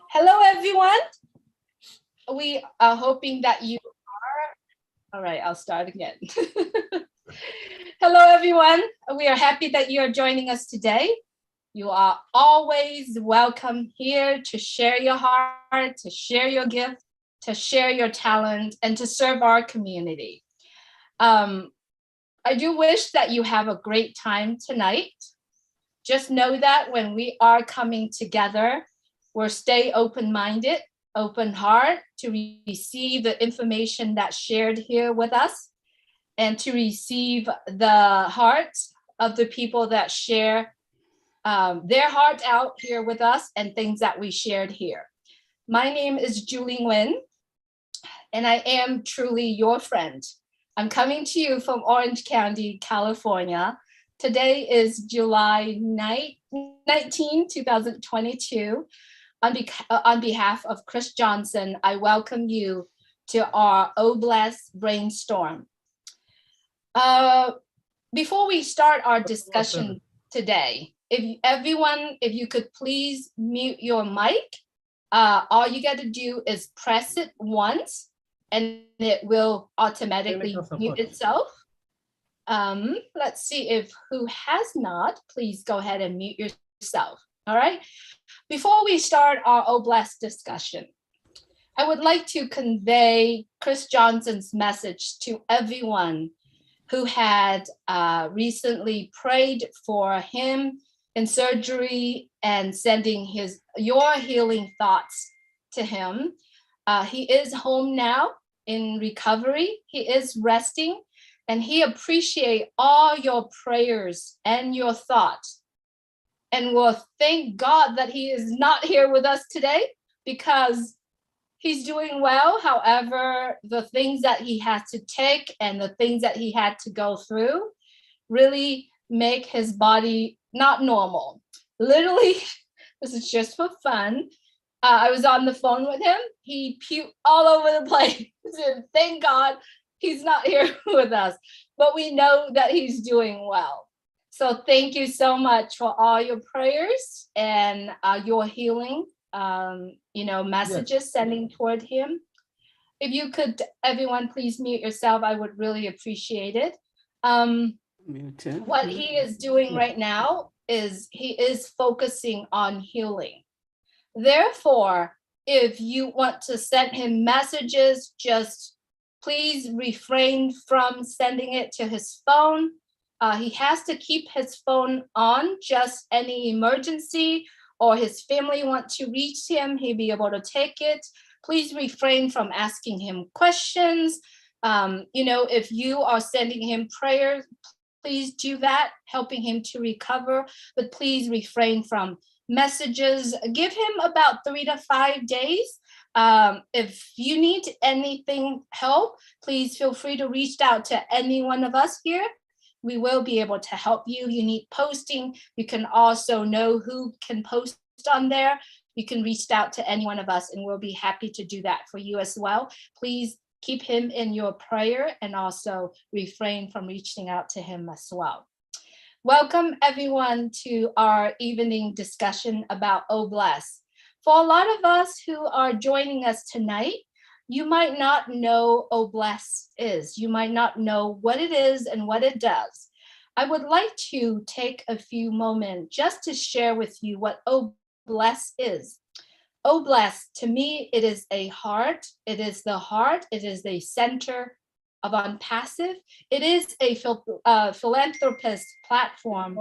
Hello, everyone. We are hoping that you are. All right, I'll start again. Hello, everyone. We are happy that you are joining us today. You are always welcome here to share your heart, to share your gift, to share your talent, and to serve our community. Um, I do wish that you have a great time tonight. Just know that when we are coming together, we'll stay open-minded, open heart to receive the information that's shared here with us and to receive the hearts of the people that share their heart out here with us and things that we shared here. My name is Julie Nguyen, and I am truly your friend. I'm coming to you from Orange County, California. Today is July 19, 2022. On behalf of Chris Johnson, I welcome you to our Oblast Brainstorm. Before we start our discussion today, if you could please mute your mic, all you got to do is press it once and it will automatically mute itself. Let's see if who has not, please go ahead and mute yourself. All right. Before we start our Oblast discussion, I would like to convey Chris Johnson's message to everyone who had recently prayed for him in surgery and sending your healing thoughts to him. He is home now in recovery. He is resting, and he appreciates all your prayers and your thoughts. And we'll thank God that he is not here with us today because he's doing well. However, the things that he had to take and the things that he had to go through really make his body not normal. Literally, this is just for fun. I was on the phone with him. He puked all over the place. Thank God he's not here with us, but we know that he's doing well. So thank you so much for all your prayers and your healing, messages sending toward him. If you could, everyone, please mute yourself. I would really appreciate it. What he is doing right now is he is focusing on healing. Therefore, if you want to send him messages, just please refrain from sending it to his phone. He has to keep his phone on, just any emergency or his family want to reach him, he'll be able to take it. Please refrain from asking him questions. If you are sending him prayers, please do that, helping him to recover, but please refrain from messages. Give him about 3 to 5 days. If you need anything help, please feel free to reach out to any one of us here. We will be able to help you. You need posting. You can also know who can post on there. You can reach out to any one of us and we'll be happy to do that for you as well. Please keep him in your prayer and also refrain from reaching out to him as well. Welcome everyone to our evening discussion about Oblast. For a lot of us who are joining us tonight, you might not know Oblast is. You might not know what it is and what it does. I would like to take a few moments just to share with you what Oblast is. Oblast, to me, it is a heart. It is the heart. It is the center of OnPassive. It is a philanthropist platform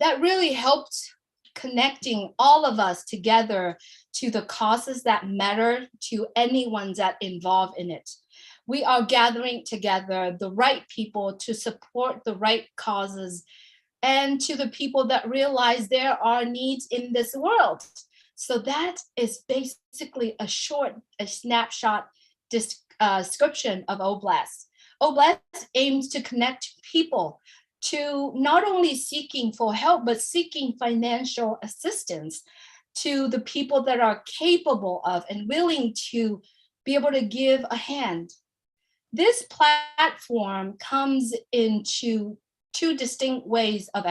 that really helps connecting all of us together to the causes that matter to anyone that involved in it. We are gathering together the right people to support the right causes and to the people that realize there are needs in this world. So that is basically a snapshot description of Oblast. Oblast aims to connect people to not only seeking for help, but seeking financial assistance to the people that are capable of and willing to be able to give a hand. This platform comes into two distinct ways of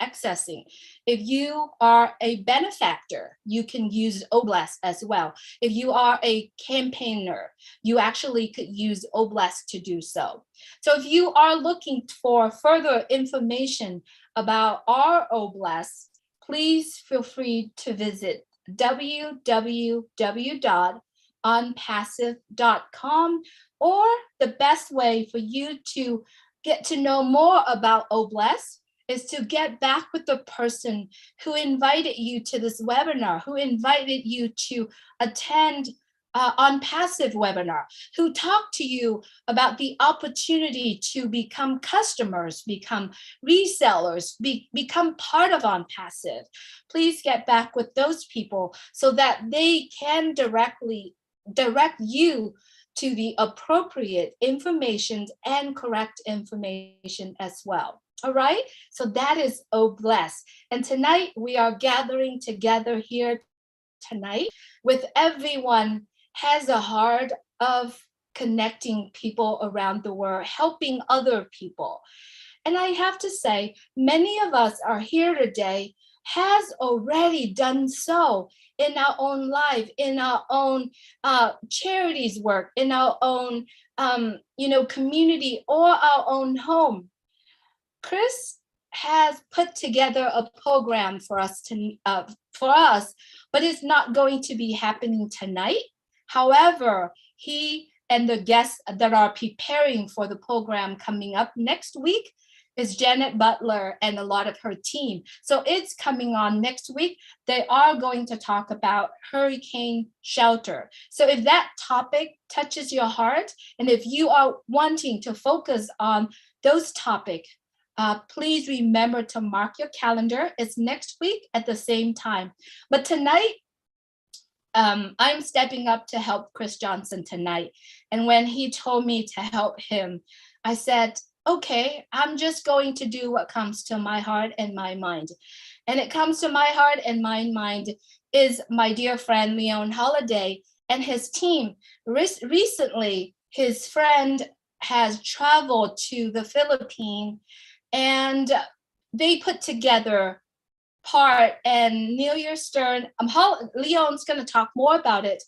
accessing. If you are a benefactor, you can use Oblast as well. If you are a campaigner, you actually could use Oblast to do so. So if you are looking for further information about our Oblast, please feel free to visit www.onpassive.com, or the best way for you to get to know more about Oblast is to get back with the person who invited you to this webinar, who invited you to attend On Passive webinar, who talked to you about the opportunity to become customers, become resellers, become part of On Passive. Please get back with those people so that they can directly direct you to the appropriate information and correct information as well. All right, so that is Oblast. And tonight we are gathering together here tonight with everyone has a heart of connecting people around the world, helping other people. And I have to say, many of us are here today has already done so in our own life, in our own charities work, in our own community or our own home. Chris has put together a program for us, but it's not going to be happening tonight. However, he and the guests that are preparing for the program coming up next week is Janet Butler and a lot of her team. So it's coming on next week. They are going to talk about hurricane shelter. So if that topic touches your heart, and if you are wanting to focus on those topics, please remember to mark your calendar. It's next week at the same time. But tonight, I'm stepping up to help Chris Johnson tonight. And when he told me to help him, I said, okay, I'm just going to do what comes to my heart and my mind. And it comes to my heart and my mind is my dear friend, Leon Holiday and his team. Recently, his friend has traveled to the Philippines and they put together part, and Neil Stern, Leon's going to talk more about it.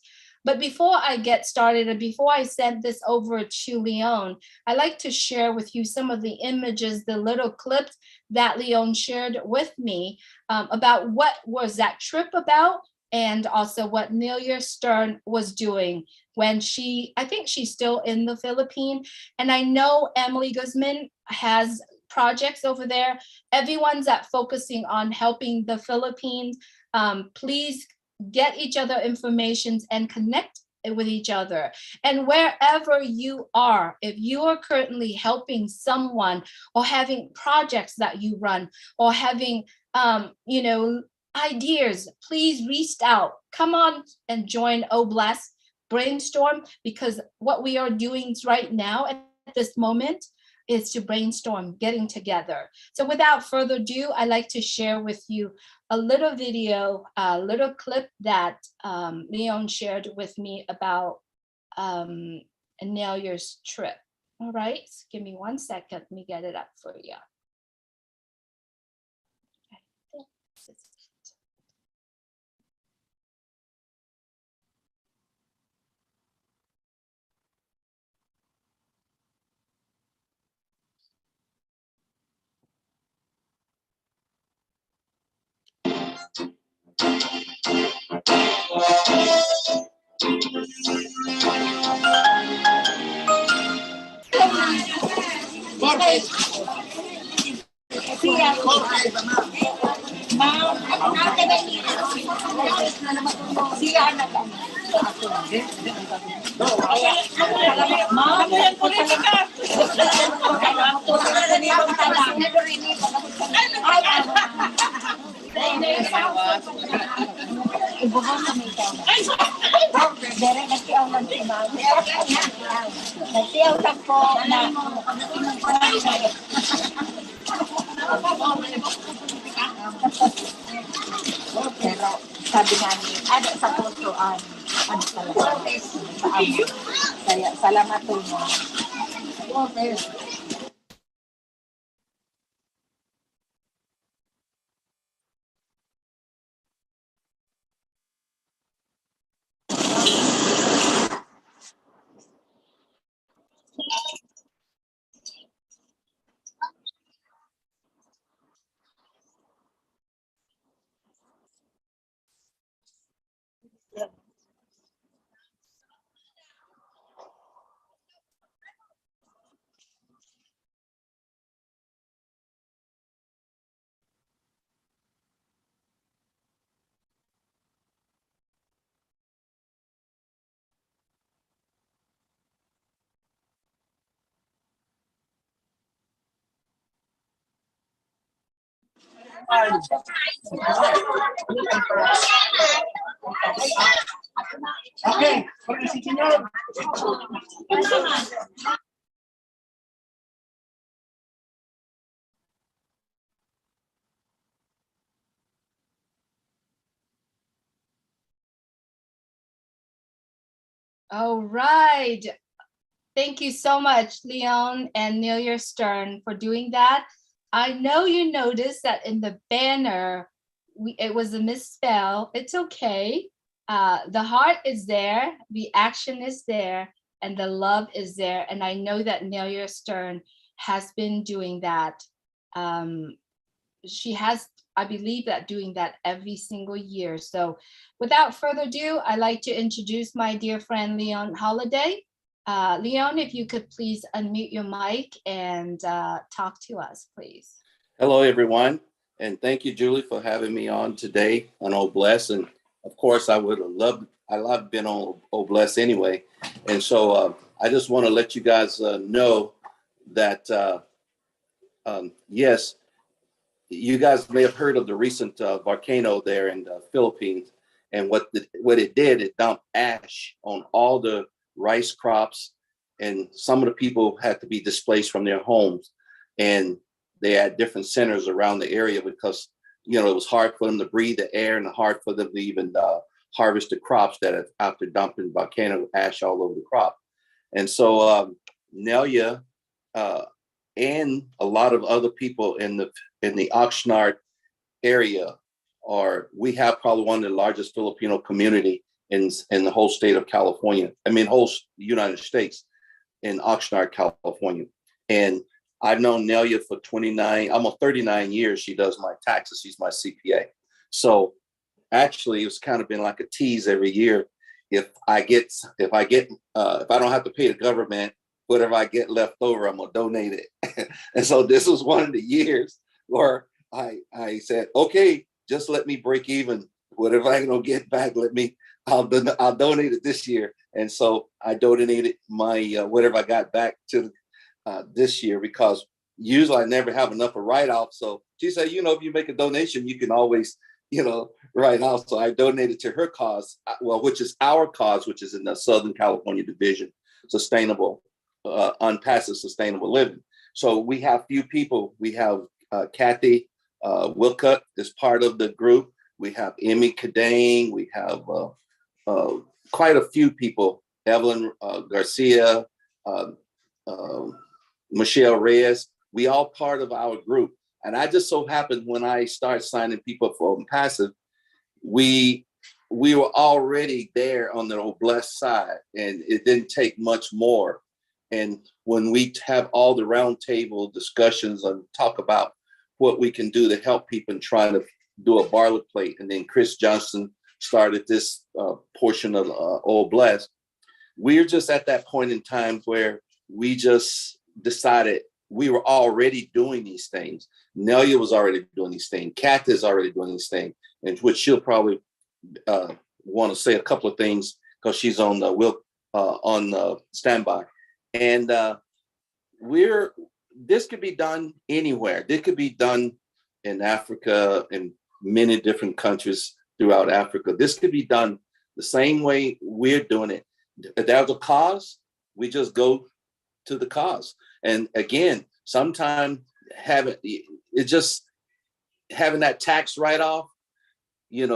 But before I get started and before I send this over to Leon, I like to share with you some of the images, the little clips that Leon shared with me about what was that trip about, and also what Neil Stern was doing when I think she's still in the Philippines. And I know Emily Guzman has projects over there. Everyone's focusing on helping the Philippines. Please get each other information and connect with each other. And wherever you are, if you are currently helping someone or having projects that you run or having, ideas, please reach out. Come on and join Oblast Brainstorm, because what we are doing right now at this moment is to brainstorm, getting together. So without further ado, I'd like to share with you a little video, a little clip that Leon shared with me about Nelia's trip. All right, so give me 1 second, let me get it up for you. Pero sabi nga ni, ada sa pusoan, ano talaga, kaya salamat po mo. Okay. All right. Thank you so much, Leon and Nelia Stern, for doing that. I know you noticed that in the banner, it was a misspell. It's okay. The heart is there, the action is there, and the love is there. And I know that Nelia Stern has been doing that. She has, I believe, that doing that every single year. So without further ado, I'd like to introduce my dear friend, Leon Holiday. Leon, if you could please unmute your mic and talk to us, please. Hello, everyone. And thank you, Julie, for having me on today on Oh Bless. And of course, I love being on Oh Bless anyway. And so I just want to let you guys know that, yes, you guys may have heard of the recent volcano there in the Philippines. And what it did, it dumped ash on all the rice crops, and some of the people had to be displaced from their homes, and they had different centers around the area because it was hard for them to breathe the air and hard for them to even harvest the crops that after dumping volcano ash all over the crop. And so Nelia and a lot of other people in the Oxnard area we have probably one of the largest Filipino community in the whole state of California. Whole United States, in Oxnard, California. And I've known Nelia for almost 39 years. She does my taxes. She's my CPA. So actually, it's kind of been like a tease every year. If I don't have to pay the government, whatever I get left over, I'm gonna donate it. And so this was one of the years where I said, okay, just let me break even. Whatever I don't get back, I'll donate it this year. And so I donated my whatever I got back to this year, because usually I never have enough of write-off. So she said, if you make a donation, you can always, write off. So I donated to her cause, which is our cause, which is in the Southern California Division, Sustainable, Unpassive Sustainable Living. So we have few people. We have Kathy Wilcutt is part of the group. We have Emmy Cadane. We have quite a few people, Evelyn Garcia, Michelle Reyes. We all part of our group. And I just so happened when I started signing people up for Passive, we were already there on the old Blessed side, and it didn't take much more. And when we have all the roundtable discussions and talk about what we can do to help people and try to do a barley plate, and then Chris Johnson started this portion of Old Blessed. We're just at that point in time where we just decided we were already doing these things. Nelia was already doing these things. Kathy is already doing these things, and which she'll probably want to say a couple of things because she's on standby. And this could be done anywhere. This could be done in Africa, in many different countries throughout Africa. This could be done the same way we're doing it. If there's a cause, we just go to the cause. And again, sometimes having that tax write-off,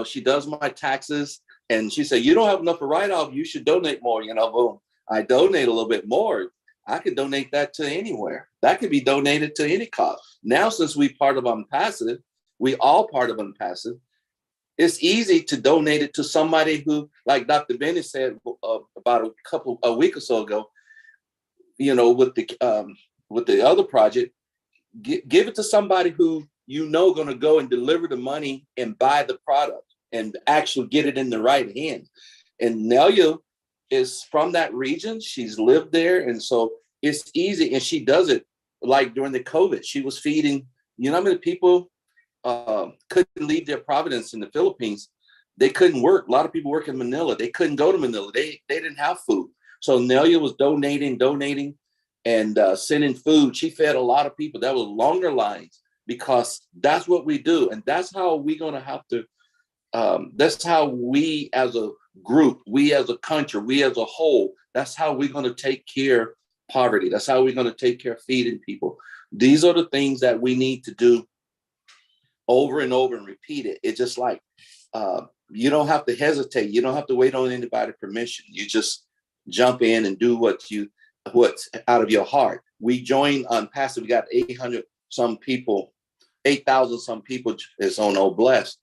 she does my taxes and she said, you don't have enough to write off, you should donate more, boom. I donate a little bit more. I could donate that to anywhere. That could be donated to any cause. Now, since we part of Unpassive, we all part of Unpassive, it's easy to donate it to somebody who, like Dr. Benny said about a week or so ago, with the other project, give it to somebody who going to go and deliver the money and buy the product and actually get it in the right hand. And Nelia is from that region. She's lived there. And so it's easy. And she does it like during the COVID. She was feeding, how many people couldn't leave their providence in the Philippines. They couldn't work. A lot of people work in Manila. They couldn't go to Manila. They didn't have food. So Nelia was donating and sending food. She fed a lot of people. That was longer lines. because that's what we do. And that's how we're going to have to, that's how we as a group, we as a country, we as a whole, that's how we're going to take care of poverty. That's how we're going to take care of feeding people. These are the things that we need to do over and over and repeat it. It's just like, you don't have to hesitate. You don't have to wait on anybody's permission. You just jump in and do what's out of your heart. We joined Unpassive. We got 800 some people, 8,000 some people is on Oh Blessed.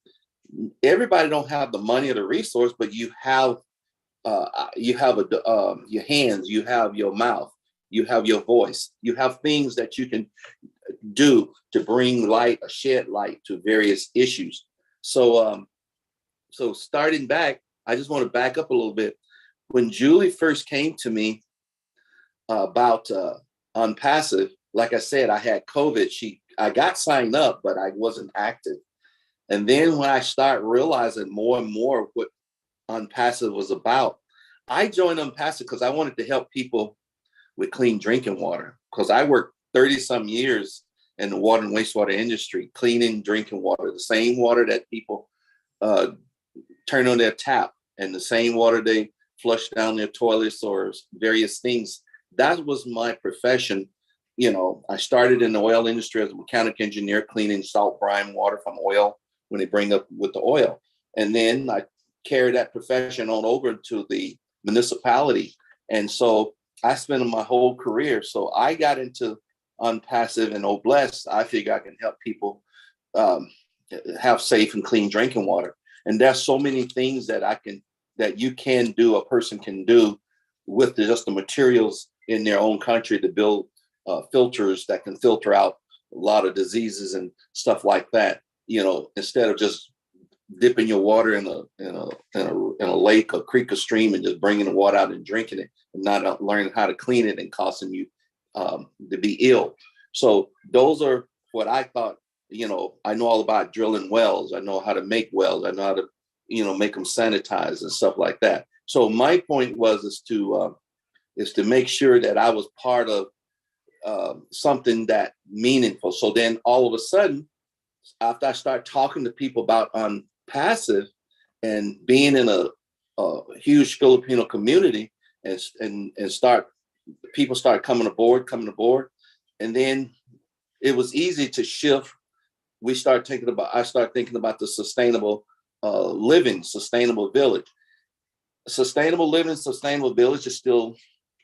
Everybody don't have the money or the resource, but you have your hands, you have your mouth, you have your voice, you have things that you can do to bring light or shed light to various issues. So starting back, I just want to back up a little bit. When Julie first came to me about Unpassive, like I said, I had COVID. I got signed up, but I wasn't active. And then when I started realizing more and more what Unpassive was about, I joined Unpassive because I wanted to help people with clean drinking water, because I worked 30 some years in the water and wastewater industry, cleaning drinking water, the same water that people turn on their tap and the same water they flush down their toilets or various things. That was my profession. I started in the oil industry as a mechanic engineer, cleaning salt brine water from oil when they bring up with the oil. And then I carried that profession on over to the municipality. And so I spent my whole career. So I got into Unpassive and Oh Blessed. I figure I can help people have safe and clean drinking water. And there's so many things that you can do, a person can do with just the materials in their own country to build filters that can filter out a lot of diseases and stuff like that. Instead of just dipping your water in a lake, a creek, a stream, and just bringing the water out and drinking it, and not learning how to clean it and causing you to be ill. So those are what I thought. I know all about drilling wells. I know how to make wells. I know how to, make them sanitized and stuff like that. So my point is to make sure that I was part of something that meaningful. So then all of a sudden, after I start talking to people about Unpassive and being in a huge Filipino community, and people start coming aboard, and then it was easy to shift. I started thinking about the sustainable living, sustainable village. Sustainable living, sustainable village is still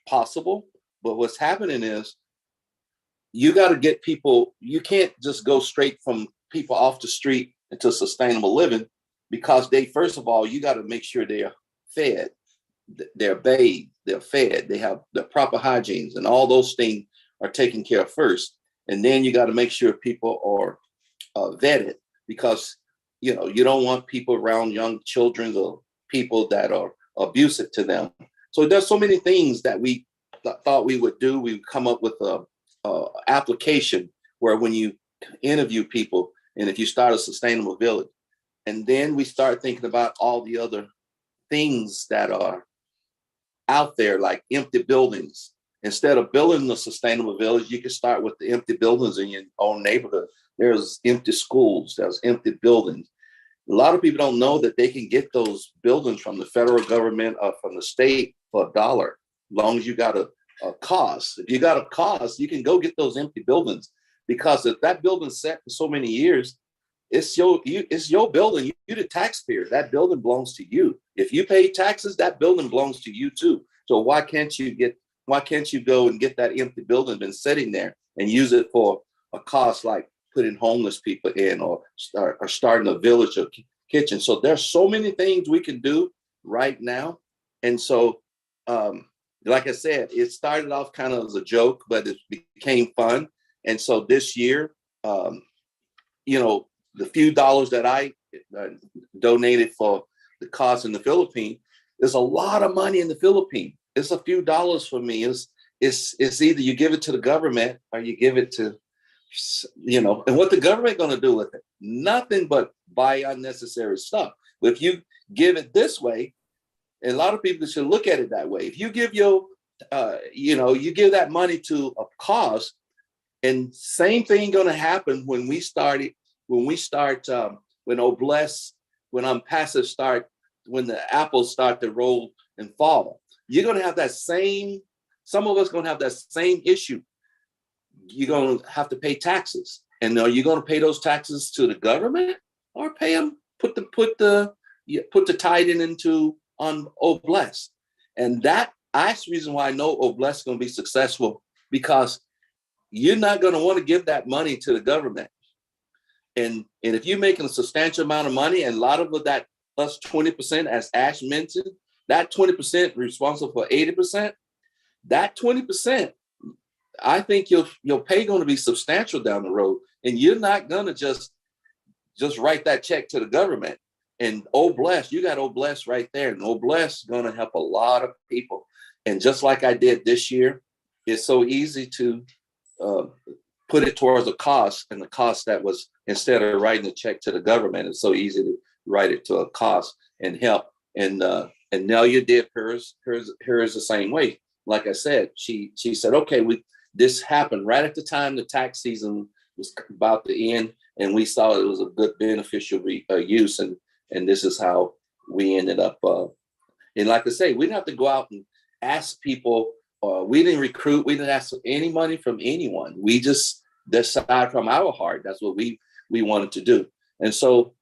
possible, but what's happening is you got to get people. You can't just go straight from people off the street into sustainable living, because first of all, you got to make sure they're fed, they're bathed, they're fed, they have the proper hygienes, and all those things are taken care of first. And then you got to make sure people are vetted, because you don't want people around young children or people that are abusive to them. So there's so many things that we thought we would do. We come up with a application where when you interview people, and if you start a sustainable village, and then we start thinking about all the other things that are out there, like empty buildings. Instead of building a sustainable village, you can start with the empty buildings in your own neighborhood. There's empty schools, there's empty buildings. A lot of people don't know that they can get those buildings from the federal government or from the state for $1, as long as you got a cost. If you got a cost, you can go get those empty buildings, because if that building's set for so many years, it's your building. You're the taxpayer. That building belongs to you. If you pay taxes, that building belongs to you too. So why can't you go and get that empty building been sitting there and use it for a cost like putting homeless people in, or starting a village or kitchen? So there's so many things we can do right now. And so, like I said, it started off kind of as a joke, but it became fun. And so this year, the few dollars that I donated for the cause in the Philippines, there's a lot of money in the Philippines. It's a few dollars for me. It's either you give it to the government or you give it to, and what the government going to do with it? Nothing but buy unnecessary stuff. But if you give it this way, and a lot of people should look at it that way. If you give you give that money to a cause, And same thing going to happen when we start, when Obless, when Passive start, when the apples start to roll and fall. You're going to have that same, some of us going to have that same issue. You're going to have to pay taxes. And are you going to pay those taxes to the government or pay them, put the tithe into on Obless? And that's the reason why I know Obless is going to be successful, because you're not going to want to give that money to the government. And if you're making a substantial amount of money, and a lot of that plus 20%, as Ash mentioned, that 20% responsible for 80%, that 20%, I think your pay going to be substantial down the road. And you're not going to just write that check to the government. And Obless, you got Obless right there. And Obless is going to help a lot of people. And just like I did this year, it's so easy to put it towards a cost, and the cost that was, instead of writing a check to the government, it's so easy to write it to a cost and help. And Nelia did hers the same way. Like I said, she said, okay, this happened right at the time the tax season was about to end, and we saw it was a good beneficial use, and this is how we ended up. And like I say, we didn't have to go out and ask people. We didn't recruit. We didn't ask for any money from anyone. We just decided from our heart. That's what we wanted to do. And so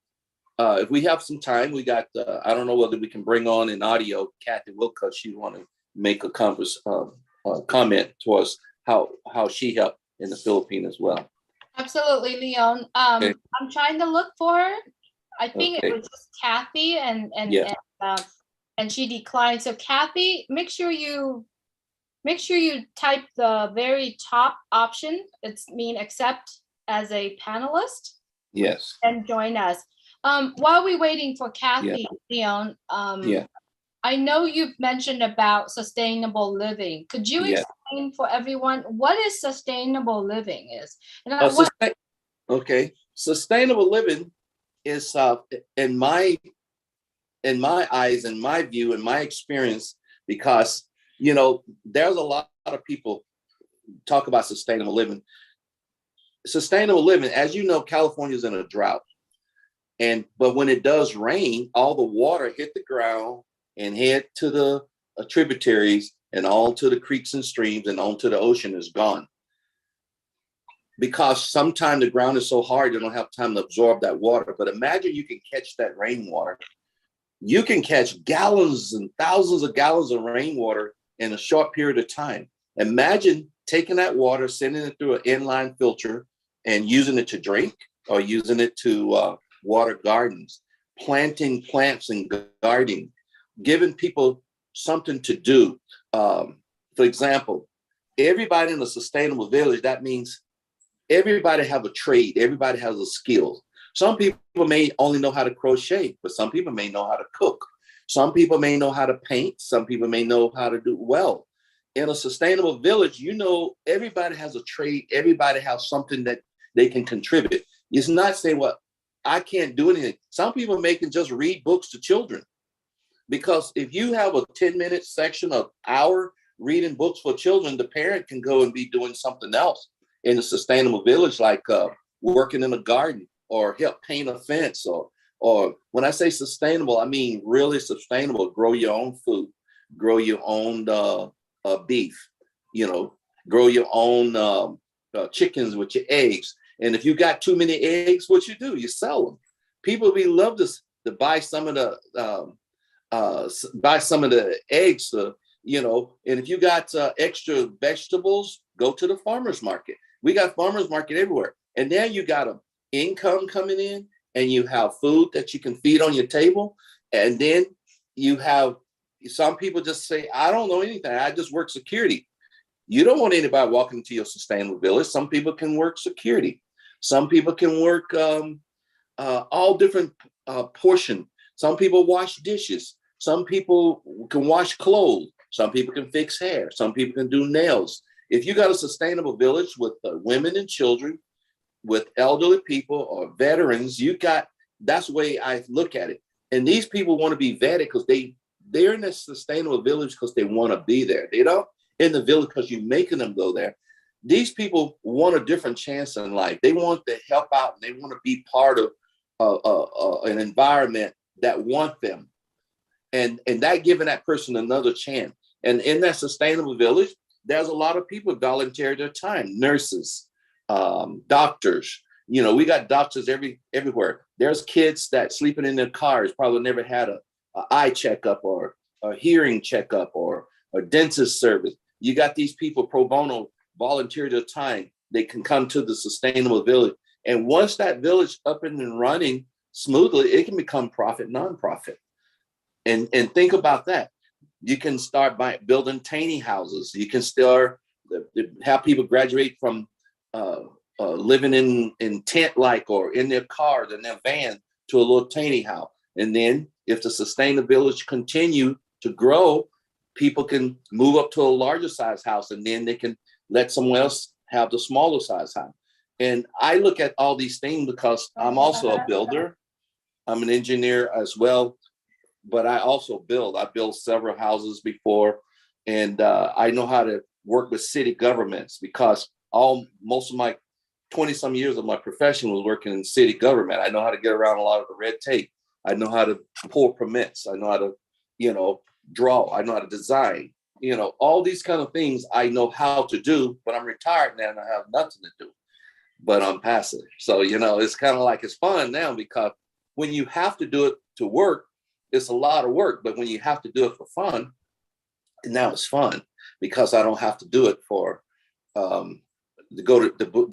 if we have some time, we got, I don't know whether we can bring on in audio, Kathy Wilcox. She want to make a comment towards how she helped in the Philippines as well. Absolutely, Leon. Okay. I'm trying to look for her. I think Okay. it was just Kathy, and she declined. So Kathy, make sure you type the very top option. It's accept as a panelist. Yes. And join us. While we're waiting for Kathy, Leon, I know you've mentioned about sustainable living. Could you explain for everyone what is sustainable living is? And okay, sustainable living is in my eyes, in my view, in my experience, because there's a lot of people talk about sustainable living. Sustainable living, as you know, California is in a drought, but when it does rain, all the water hit the ground and head to the tributaries and all to the creeks and streams and onto the ocean is gone. Because sometimes the ground is so hard, you don't have time to absorb that water. But imagine you can catch that rainwater. You can catch gallons and thousands of gallons of rainwater in a short period of time. Imagine taking that water, sending it through an inline filter and using it to drink, or using it to water gardens, planting plants and gardening, giving people something to do. For example, everybody in a sustainable village, that means everybody have a trade, everybody has a skill. Some people may only know how to crochet, but some people may know how to cook. Some people may know how to paint. Some people may know how to do well. In a sustainable village, everybody has a trade. Everybody has something that they can contribute. It's not saying, well, I can't do anything. Some people can just read books to children. Because if you have a 10-minute section, an hour reading books for children, the parent can go and be doing something else in a sustainable village, like working in a garden or help paint a fence. Or when I say sustainable, I mean really sustainable. Grow your own food, grow your own beef, grow your own chickens with your eggs. And if you got too many eggs, what you do? You sell them. People love to buy some of the eggs, and if you got extra vegetables, go to the farmer's market. We got farmer's market everywhere. And then you got an income coming in, and you have food that you can feed on your table. And then you have, some people just say, I don't know anything. I just work security. You don't want anybody walking into your sustainable village. Some people can work security. Some people can work all different portion. Some people wash dishes. Some people can wash clothes. Some people can fix hair. Some people can do nails. If you got a sustainable village with women and children, with elderly people or veterans, that's the way I look at it. And these people want to be vetted because they're in a sustainable village because they want to be there. They don't in the village because you're making them go there. these people want a different chance in life. They want to help out and they want to be part of an environment that want them. And that giving that person another chance. And in that sustainable village, there's a lot of people volunteer their time, nurses, doctors. You know, we got doctors everywhere. There's kids that sleeping in their cars, probably never had a eye checkup or a hearing checkup or a dentist service. You got these people pro bono volunteer their time. They can come to the sustainable village. And once that village up and running smoothly, it can become profit, nonprofit. And think about that. You can start by building tiny houses. You can start have people graduate from living in tent-like or in their cars, in their van, to a little tiny house. And then if the sustainable village continue to grow, people can move up to a larger size house, and then they can let someone else have the smaller size house. And I look at all these things because I'm also a builder. I'm an engineer as well, but I also build. I built several houses before, and I know how to work with city governments because most of my 20 some years of my profession was working in city government. I know how to get around a lot of the red tape. I know how to pull permits. I know how to, draw. I know how to design. All these kind of things I know how to do, but I'm retired now and I have nothing to do, but I'm passive. So, it's kind of like it's fun now because when you have to do it to work, it's a lot of work, but when you have to do it for fun, now it's fun because I don't have to do it for, to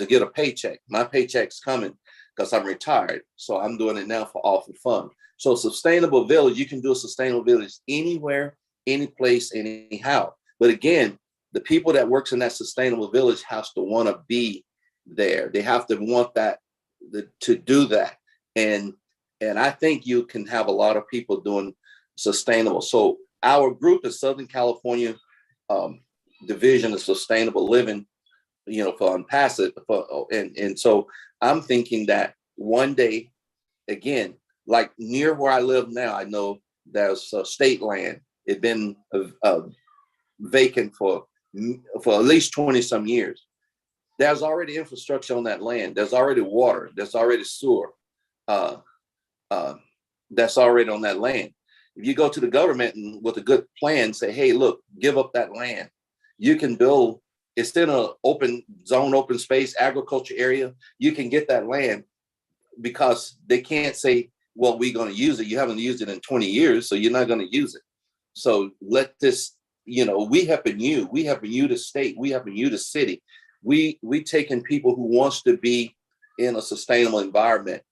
get a paycheck. My paycheck's coming because I'm retired. So I'm doing it now for fun. So sustainable village, you can do a sustainable village anywhere, any place, anyhow. But again, the people that works in that sustainable village has to want to be there. They have to want that to do that. And I think you can have a lot of people doing sustainable. So our group is Southern California Division of Sustainable Living, for Unpassed. And so I'm thinking that one day, again, like near where I live now, I know there's state land. It's been vacant for at least 20 some years. There's already infrastructure on that land. There's already water. There's already sewer. That's already on that land. If you go to the government and with a good plan, say, hey, look, give up that land. You can build, it's in an open zone, open space, agriculture area. You can get that land because they can't say, well, we're going to use it. You haven't used it in 20 years, so you're not going to use it. So let this, we helping you. We helping you the state. We helping you the city. We taking people who wants to be in a sustainable environment,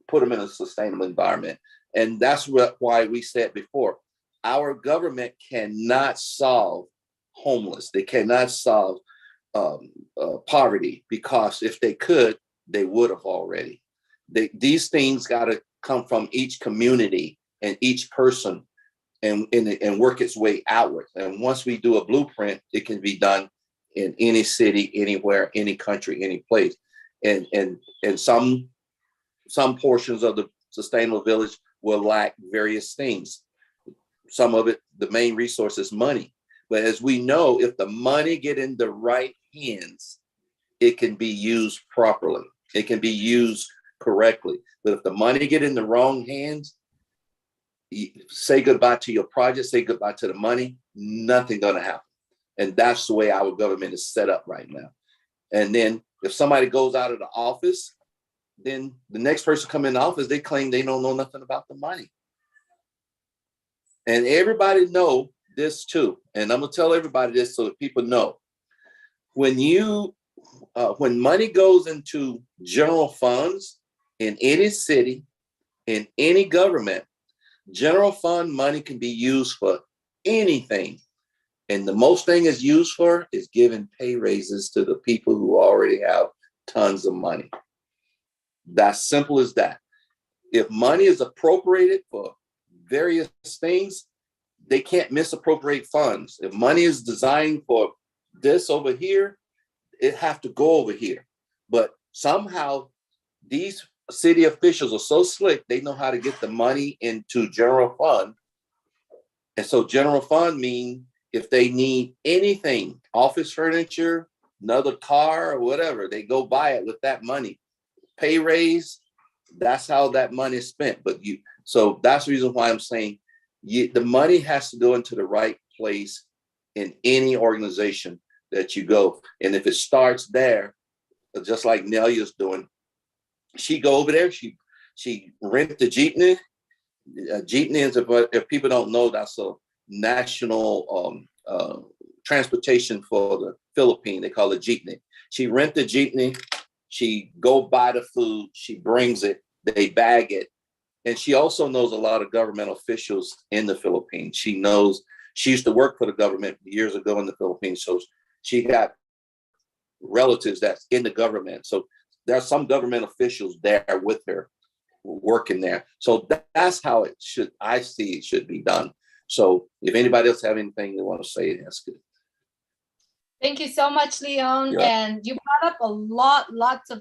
put them in a sustainable environment. And that's why we said before, our government cannot solve homeless. They cannot solve poverty, because if they could, they would have already. These things got to come from each community and each person and work its way outward. And once we do a blueprint, it can be done in any city, anywhere, any country, any place. And some portions of the sustainable village will lack various things. Some of it, the main resource is money. But as we know, if the money get in the right hands, it can be used properly. It can be used correctly. But if the money get in the wrong hands, say goodbye to your project, say goodbye to the money, nothing gonna happen. And that's the way our government is set up right now. And then if somebody goes out of the office, then the next person come in the office, they claim they don't know nothing about the money. And everybody know this too. And I'm gonna tell everybody this so that people know. When money goes into general funds in any city, in any government, general fund money can be used for anything. And the most thing is used for is giving pay raises to the people who already have tons of money. That's simple as that. If money is appropriated for various things, they can't misappropriate funds. If money is designed for this over here, it have to go over here. But somehow these city officials are so slick, they know how to get the money into general fund. And so general fund means if they need anything, office furniture, another car or whatever. They go buy it with that money. Pay raise, that's how that money is spent. So that's the reason why I'm saying the money has to go into the right place in any organization that you go. And if it starts there, just like Nelia's doing, she go over there, she rent the jeepney. Jeepney is, if people don't know, that's a national transportation for the Philippines. They call it jeepney. She rent the jeepney, she go buy the food, she brings it, they bag it. And she also knows a lot of government officials in the Philippines. She used to work for the government years ago in the Philippines. So she got relatives that's in the government. So there are some government officials there with her working there. So that's how I see it should be done. So if anybody else have anything they want to say, that's good. Thank you so much, Leon. Yeah. And you brought up lots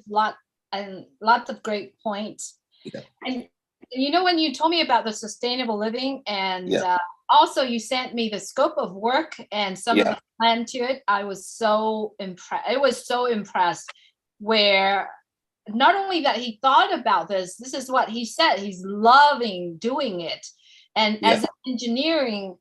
of great points. Yeah. And when you told me about the sustainable living, and Yeah. Also you sent me the scope of work and some of the plan to it, I was so impressed. It was so impressed where not only that he thought about this is what he said, he's loving doing it. And as an engineer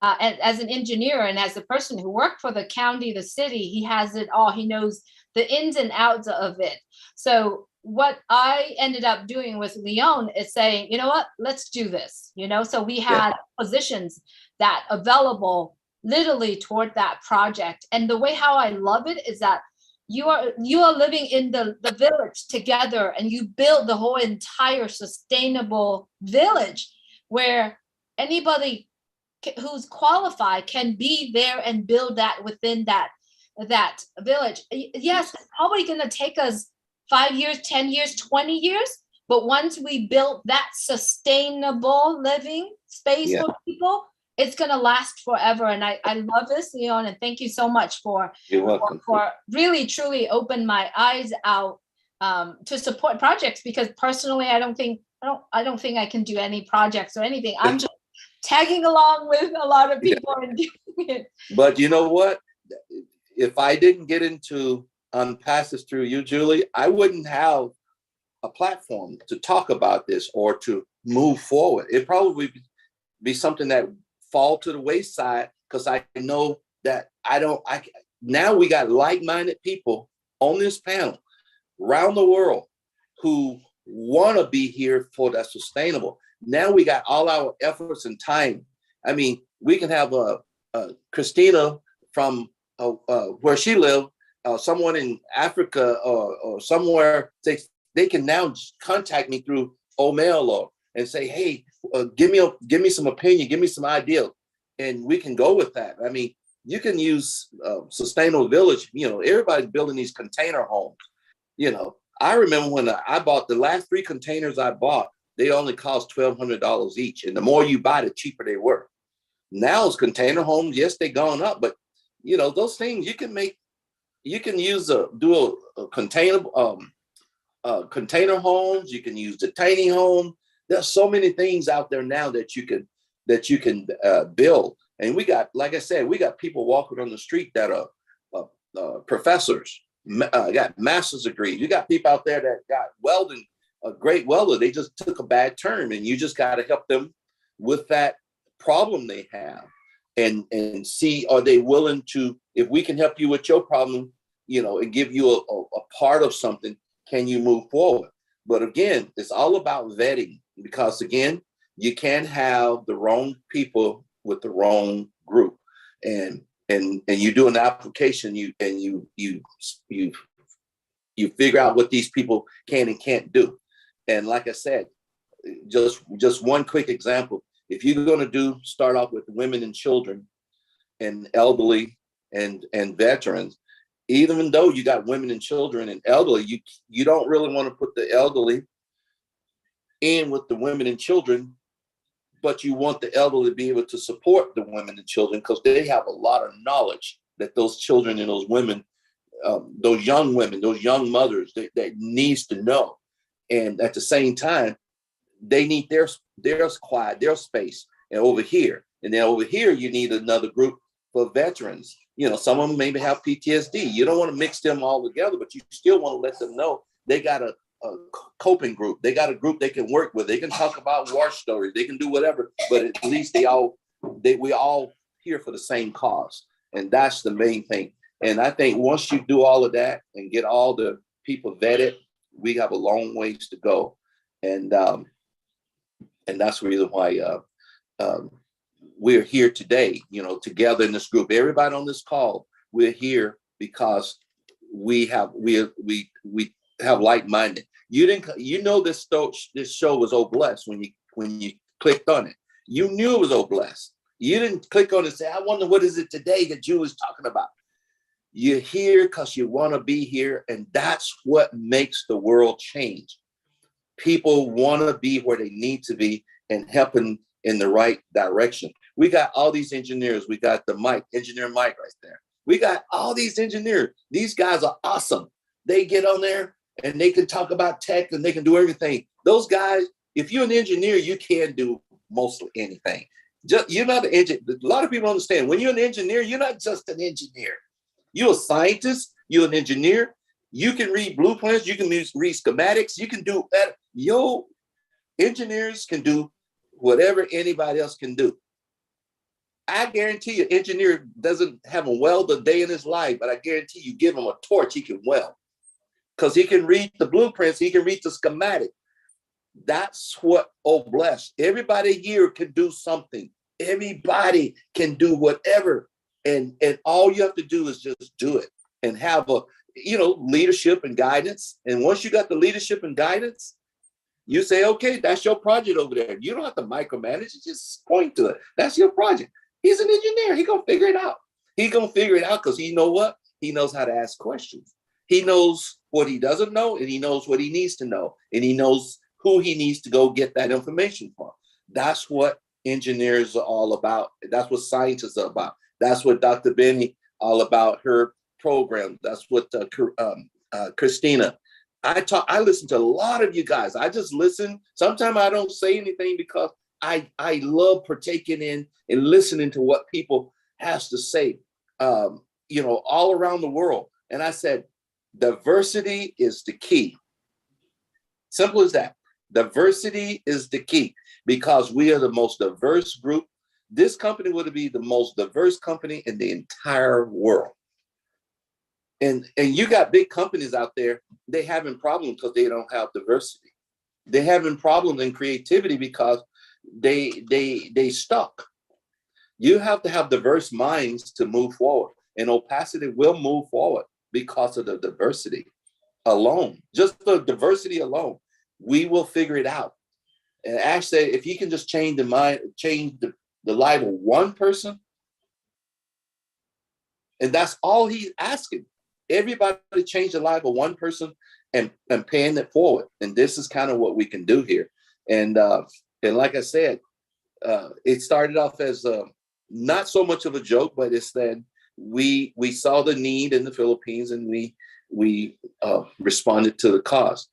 and as a person who worked for the county, the city, he has it all. He knows the ins and outs of it. So what I ended up doing with Leon is saying, you know what, let's do this. So we had positions that available literally toward that project. And the way how I love it is that you are living in the village together, and you build the whole entire sustainable village where anybody who's qualified can be there and build that within that village. Yes, it's probably going to take us 5 years, 10 years, 20 years. But once we build that sustainable living space for people, it's going to last forever. And I love this, Leon, and thank you so much for really, truly open my eyes out to support projects, because personally, I don't think I can do any projects or anything. I'm just tagging along with a lot of people and doing it. But you know what? If I didn't get into Pass This Through You, Julie, I wouldn't have a platform to talk about this or to move forward. It probably be something that fall to the wayside, because I know that now we got like-minded people on this panel around the world who want to be here for that sustainable. Now we got all our efforts and time. I mean, we can have Christina from where she lived, someone in Africa or somewhere, they can now contact me through Omail and say, hey, give me some opinion, give me some idea, and we can go with that. I mean, you can use Sustainable Village. Everybody's building these container homes. I remember when I bought the last 3 containers I bought, they only cost $1,200 each. And the more you buy, the cheaper they were. Now it's container homes. Yes, they've gone up, but those things you can use do a container homes. You can use the tiny home. There's so many things out there now that you can build. And we got, like I said, we got people walking on the street that are professors, got master's degrees. You got people out there that got welding, a great welder. They just took a bad turn, and you just got to help them with that problem they have, and see, are they willing to, if we can help you with your problem, and give you a part of something, can you move forward? But again, it's all about vetting, because again, you can't have the wrong people with the wrong group, and you do an application, you figure out what these people can and can't do. And like I said, just one quick example. If you're going to start off with women and children and elderly and veterans, even though you got women and children and elderly, you don't really want to put the elderly in with the women and children, but you want the elderly to be able to support the women and children, because they have a lot of knowledge that those children and those women, those young women, those young mothers, that needs to know. And at the same time, they need their quiet, their space, and over here. And then over here, you need another group for veterans. You know, some of them maybe have PTSD. You don't want to mix them all together, but you still want to let them know they got a coping group. They got a group they can work with. They can talk about war stories. They can do whatever, but at least we all here for the same cause. And that's the main thing. And I think once you do all of that and get all the people vetted, we have a long ways to go. And that's the reason why we're here today, you know, together in this group. Everybody on this call, we're here because we have like-minded. You know this show was Oh Blessed when you clicked on it. You knew it was Oh Blessed. You didn't click on it and say, I wonder what is it today that you was talking about. You're here because you want to be here, and that's what makes the world change. People want to be where they need to be and helping in the right direction. We got all these engineers. We got engineer Mike right there. We got all these engineers. These guys are awesome. They get on there and they can talk about tech and they can do everything. Those guys, if you're an engineer, you can do mostly anything. You're not an engineer. A lot of people understand when you're an engineer, you're not just an engineer. You're a scientist. You're an engineer. You can read blueprints. You can read schematics. You can do that. Your engineers can do whatever anybody else can do. I guarantee you, engineer doesn't have a weld a day in his life, but I guarantee you give him a torch, he can weld. Because he can read the blueprints, he can read the schematic. That's what Oh Blessed. Everybody here can do something. Everybody can do whatever. And all you have to do is just do it and have leadership and guidance. And once you got the leadership and guidance, you say, okay, that's your project over there. You don't have to micromanage it, just point to it. That's your project. He's an engineer. He's going to figure it out. He's going to figure it out because he knows how to ask questions. He knows what he doesn't know, and he knows what he needs to know, and he knows who he needs to go get that information from. That's what engineers are all about. That's what scientists are about. That's what Dr. Benny all about, her program. That's what Christina. I listen to a lot of you guys. I just listen. Sometimes I don't say anything because I love partaking in and listening to what people has to say, all around the world. And I said, diversity is the key. Simple as that. Diversity is the key because we are the most diverse group. This company would be the most diverse company in the entire world. And you got big companies out there, they having problems because they don't have diversity. They're having problems in creativity because they stuck. You have to have diverse minds to move forward. And Opacity will move forward because of the diversity alone. Just the diversity alone, we will figure it out. And Ash said, if he can just change the life of one person, and that's all he's asking. Everybody change the life of one person and paying it forward. And this is kind of what we can do here. And like I said, it started off as not so much of a joke, but it's that we saw the need in the Philippines and we responded to the cause.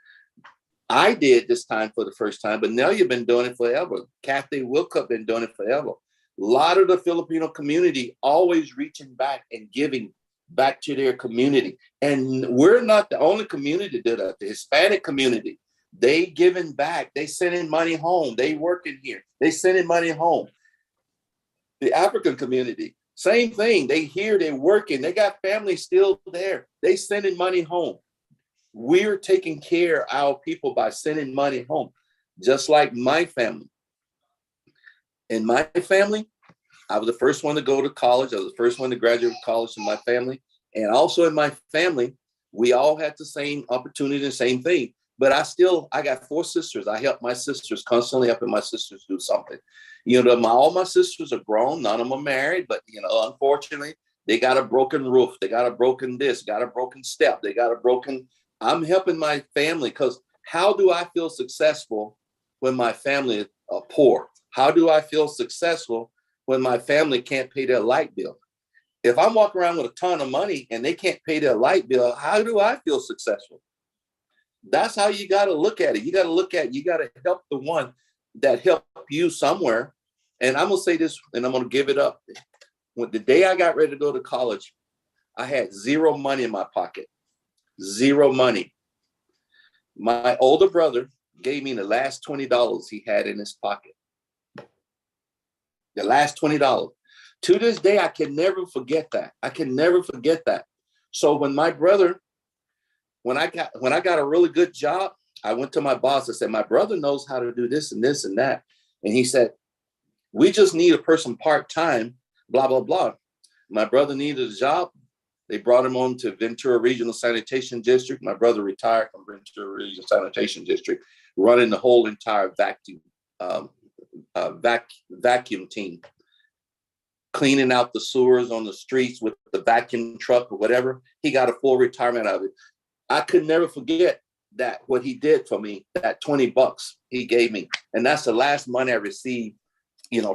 I did this time for the first time, but now you've been doing it forever. Kathy Wilcup been doing it forever. A lot of the Filipino community always reaching back and giving back to their community. And we're not the only community that did that. The Hispanic community, they giving back. They sending money home. They working here. They sending money home. The African community, same thing. They here, they working. They got family still there. They sending money home. We're taking care of our people by sending money home, just like my family. In my family, I was the first one to go to college. I was the first one to graduate college in my family. And also in my family, we all had the same opportunity, the same thing. But I got 4 sisters. I help my sisters, constantly helping my sisters do something. All my sisters are grown. None of them are married. But, unfortunately, they got a broken roof. They got a broken this, got a broken step. They got a broken. I'm helping my family because how do I feel successful when my family are poor? How do I feel successful when my family can't pay their light bill? If I'm walking around with a ton of money and they can't pay their light bill, how do I feel successful? That's how you got to look at it. You got to help the one that helped you somewhere. And I'm going to say this, and I'm going to give it up. when the day I got ready to go to college, I had zero money in my pocket, zero money. My older brother gave me the last $20 he had in his pocket. The last $20. To this day, I can never forget that. I can never forget that. So when my brother, when I got a really good job, I went to my boss and said, my brother knows how to do this and this and that. And he said, we just need a person part-time, blah, blah, blah. My brother needed a job. They brought him on to Ventura Regional Sanitation District. My brother retired from Ventura Regional Sanitation District, running the whole entire vacuum team, cleaning out the sewers on the streets with the vacuum truck or whatever. He got a full retirement out of it. I could never forget that, what he did for me, that $20 he gave me. And that's the last money I received,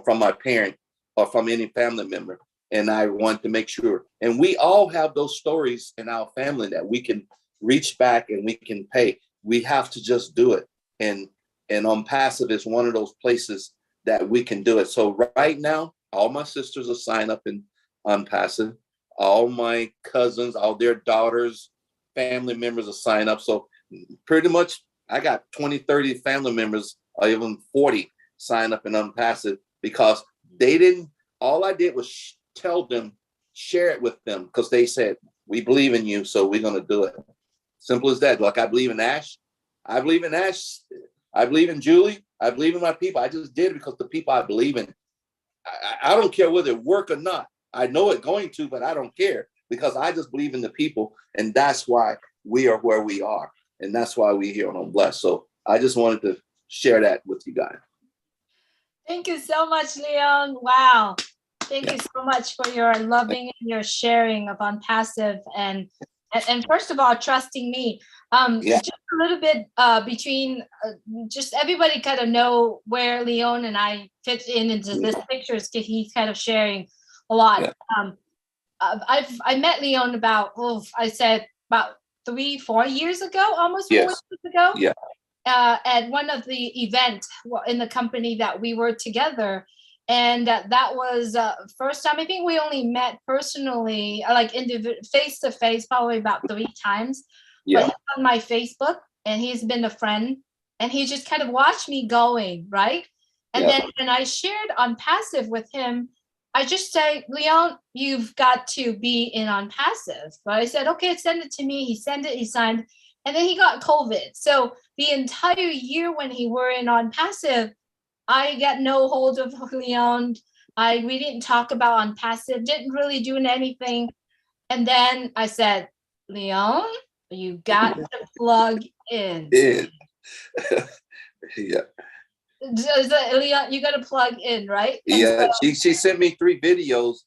from my parent or from any family member. And I want to make sure. And we all have those stories in our family that we can reach back and we can pay. We have to just do it. And OnPassive is one of those places that we can do it. So right now, all my sisters are signed up in OnPassive. All my cousins, all their daughters, family members are signed up. So pretty much I got 20, 30 family members, or even 40 signed up in OnPassive, because all I did was tell them, share it with them, because they said, we believe in you, so we're going to do it. Simple as that. Like, I believe in Ash. I believe in Ash. I believe in Julie. I believe in my people. I just did it because the people I believe in. I don't care whether it work or not. I know it's going to, but I don't care, because I just believe in the people. And that's why we are where we are. And that's why we're here on Blessed. So I just wanted to share that with you guys. Thank you so much, Leon. Wow. Thank you so much for your loving and your sharing of OnPassive, and first of all, trusting me. Just a little bit between, just everybody kind of know where Leon and I fit into this pictures, because he's kind of sharing a lot. Yeah. I met Leon about 3-4 years ago, almost 4 years ago. Yeah. At one of the events in the company that we were together. And that was first time. I think we only met personally, like face to face, probably about 3 times. Yeah. But he's on my Facebook, and he's been a friend, and he just kind of watched me going, right? And then when I shared OnPassive with him, I just say, Leon, you've got to be in OnPassive. But I said, okay, send it to me. He sent it, he signed, and then he got COVID. So the entire year when he were in OnPassive, I got no hold of Leon. We didn't talk about OnPassive, didn't really do anything. And then I said, Leon, you got to plug in. Yeah. Leon, you got to plug in, right? And yeah. So, she sent me 3 videos.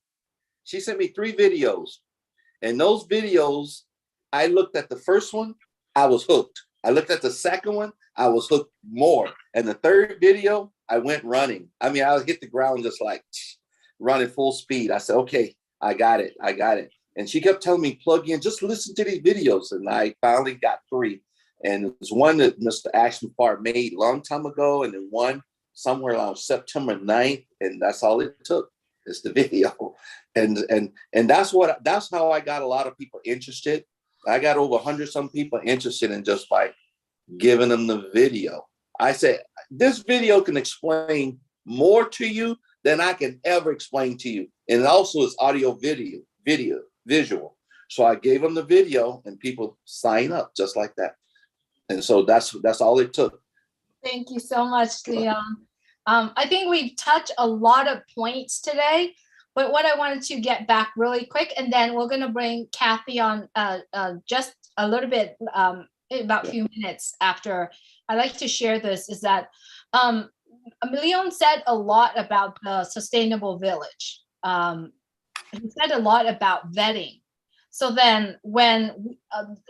She sent me 3 videos. And those videos, I looked at the first one, I was hooked. I looked at the second one, I was hooked more. And the third video, I went running. I mean, I hit the ground just like running full speed. I said, okay, I got it. And she kept telling me, plug in, just listen to these videos. And I finally got 3. And it was one that Mr. Ashton Parr made a long time ago, and then one somewhere around September 9th. And that's all it took, is the video. And that's how I got a lot of people interested. I got over 100-some people interested in just by giving them the video. I said, this video can explain more to you than I can ever explain to you. And it also is audio, video, visual. So I gave them the video, and people sign up just like that. And so that's all it took. Thank you so much, Leon. I think we've touched a lot of points today, but what I wanted to get back really quick, and then we're going to bring Kathy on just a little bit, about a few minutes after. I like to share this, is that Leon said a lot about the sustainable village. He said a lot about vetting. So then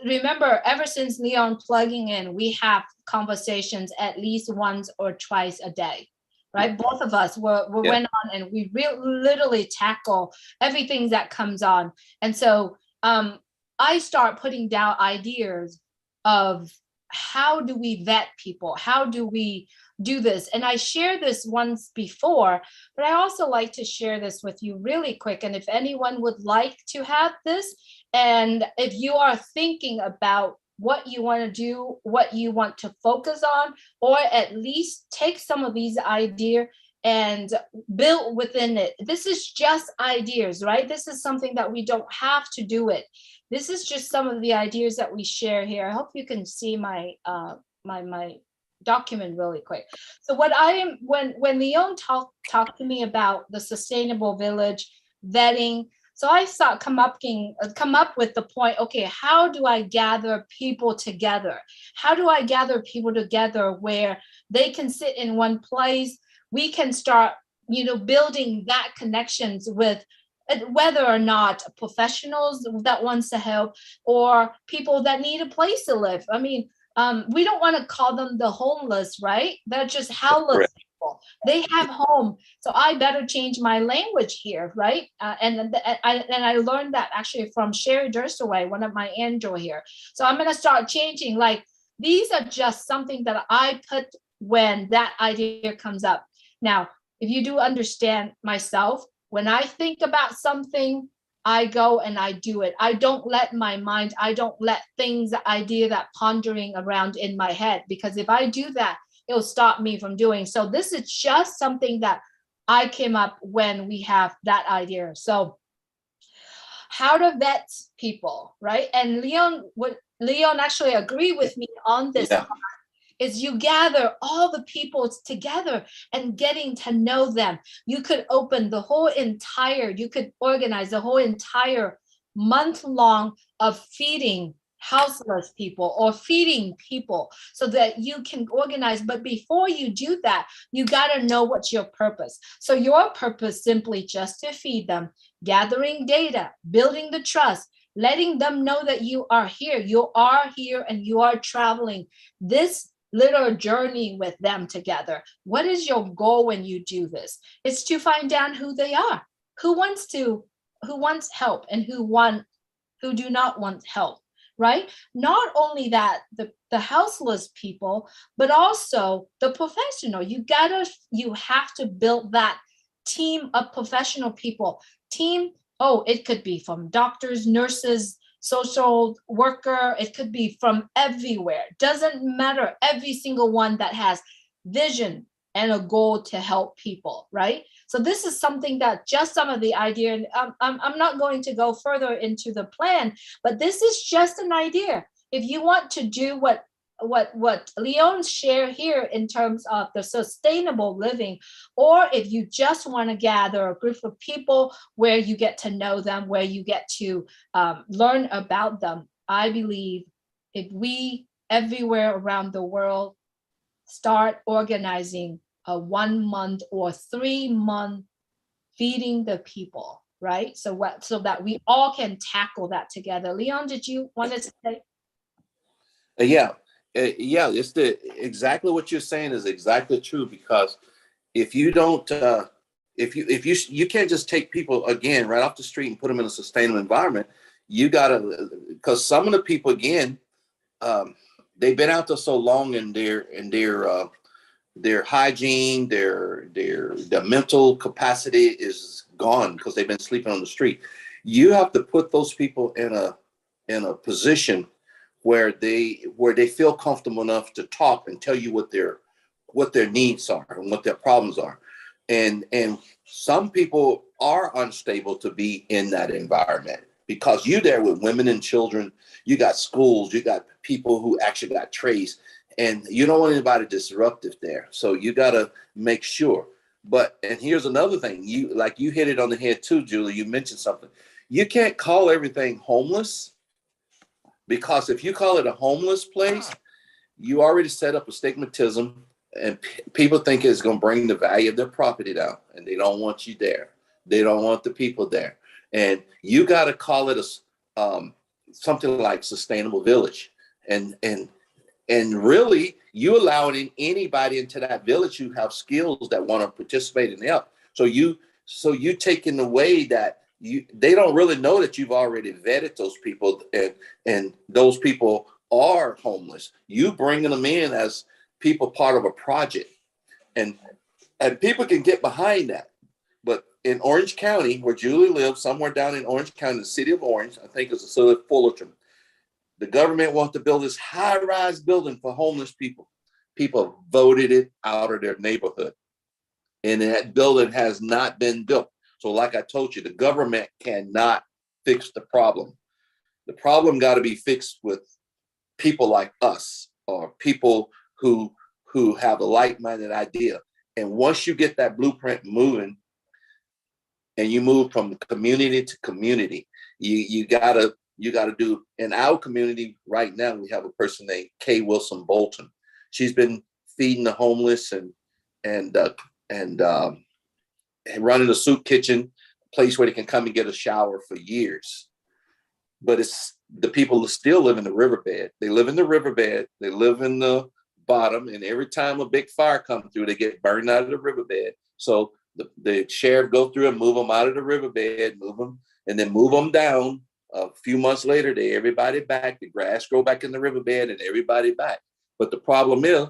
remember, ever since Leon plugging in, we have conversations at least once or twice a day. Right, both of us went on, and we literally tackle everything that comes on. And so I start putting down ideas of how do we vet people? How do we do this? And I shared this once before, but I also like to share this with you really quick. And if anyone would like to have this, and if you are thinking about what you want to do, what you want to focus on, or at least take some of these ideas and build within it. This is just ideas, right? This is something that we don't have to do it. This is just some of the ideas that we share here. I hope you can see my my document really quick. So what I am, when Leon talked to me about the sustainable village vetting, so I thought come up with the point, okay, how do I gather people together? How do I gather people together where they can sit in one place? We can start, building that connections with whether or not professionals that wants to help or people that need a place to live. I mean, we don't want to call them the homeless, right? They're just houseless people. They have home. So I better change my language here, right? And I learned that actually from Sherry Durstaway, one of my angel here. So I'm going to start changing. Like, these are just something that I put when that idea comes up. Now, if you do understand myself, when I think about something, I go and I do it. I don't let my mind, I don't let things, the idea, that pondering around in my head, because if I do that, it'll stop me from doing. So this is just something that I came up when we have that idea. So how to vet people, right? And Leon actually agree with me on this. Yeah. Is you gather all the people together and getting to know them. You could open the whole entire, you could organize the whole entire month long of feeding houseless people or feeding people so that you can organize. But before you do that, you got to know what's your purpose. So your purpose simply just to feed them, gathering data, building the trust, letting them know that you are here and you are traveling this little journey with them together. What is your goal when you do this? It's to find out who they are, who wants help and who do not want help, right? Not only that, the houseless people, but also the professional. You have to build that team of professional people. It could be from doctors, nurses, social worker, it could be from everywhere. Doesn't matter, every single one that has vision and a goal to help people, right? So this is something that just some of the idea, and I'm not going to go further into the plan, but this is just an idea. If you want to do what Leon share here in terms of the sustainable living, or if you just want to gather a group of people where you get to know them, where you get to learn about them, I believe if we everywhere around the world start organizing a 1 month or 3 month feeding the people, right? So that we all can tackle that together. Leon, did you want to say? Yeah, it's exactly what you're saying is exactly true, because if you don't, if you can't just take people again right off the street and put them in a sustainable environment. You gotta, because some of the people again, they've been out there so long, and their hygiene, their mental capacity is gone because they've been sleeping on the street. You have to put those people in a position where they feel comfortable enough to talk and tell you what their needs are and what their problems are. And some people are unstable to be in that environment, because you're there with women and children, you got schools, you got people who actually got trades, and you don't want anybody disruptive there. So you got to make sure. And here's another thing, you hit it on the head too, Julie. You mentioned something. You can't call everything homeless, because if you call it a homeless place, you already set up a stigmatism, and people think it's going to bring the value of their property down, and they don't want you there. They don't want the people there. And you got to call it something like sustainable village. And really, you allowing anybody into that village who have skills that want to participate and help. So you taking away that they don't really know that you've already vetted those people, and those people are homeless. You bringing them in as people part of a project, and people can get behind that. But in Orange County, where Julie lives, somewhere down in Orange County, the city of Orange, I think it's a city of Fullerton, the government wants to build this high-rise building for homeless people. People voted it out of their neighborhood, and that building has not been built. So like I told you, the government cannot fix the problem. The problem got to be fixed with people like us, or people who have a like-minded idea. And once you get that blueprint moving, and you move from community to community, you gotta do. In our community right now, we have a person named Kay Wilson Bolton. She's been feeding the homeless and running a soup kitchen, a place where they can come and get a shower for years. But it's the people who still live in the riverbed. They live in the riverbed. They live in the bottom, and every time a big fire comes through, they get burned out of the riverbed. So the sheriff go through and move them out of the riverbed, move them, and then move them down. A few months later, everybody back. The grass grow back in the riverbed, and everybody back. But the problem is,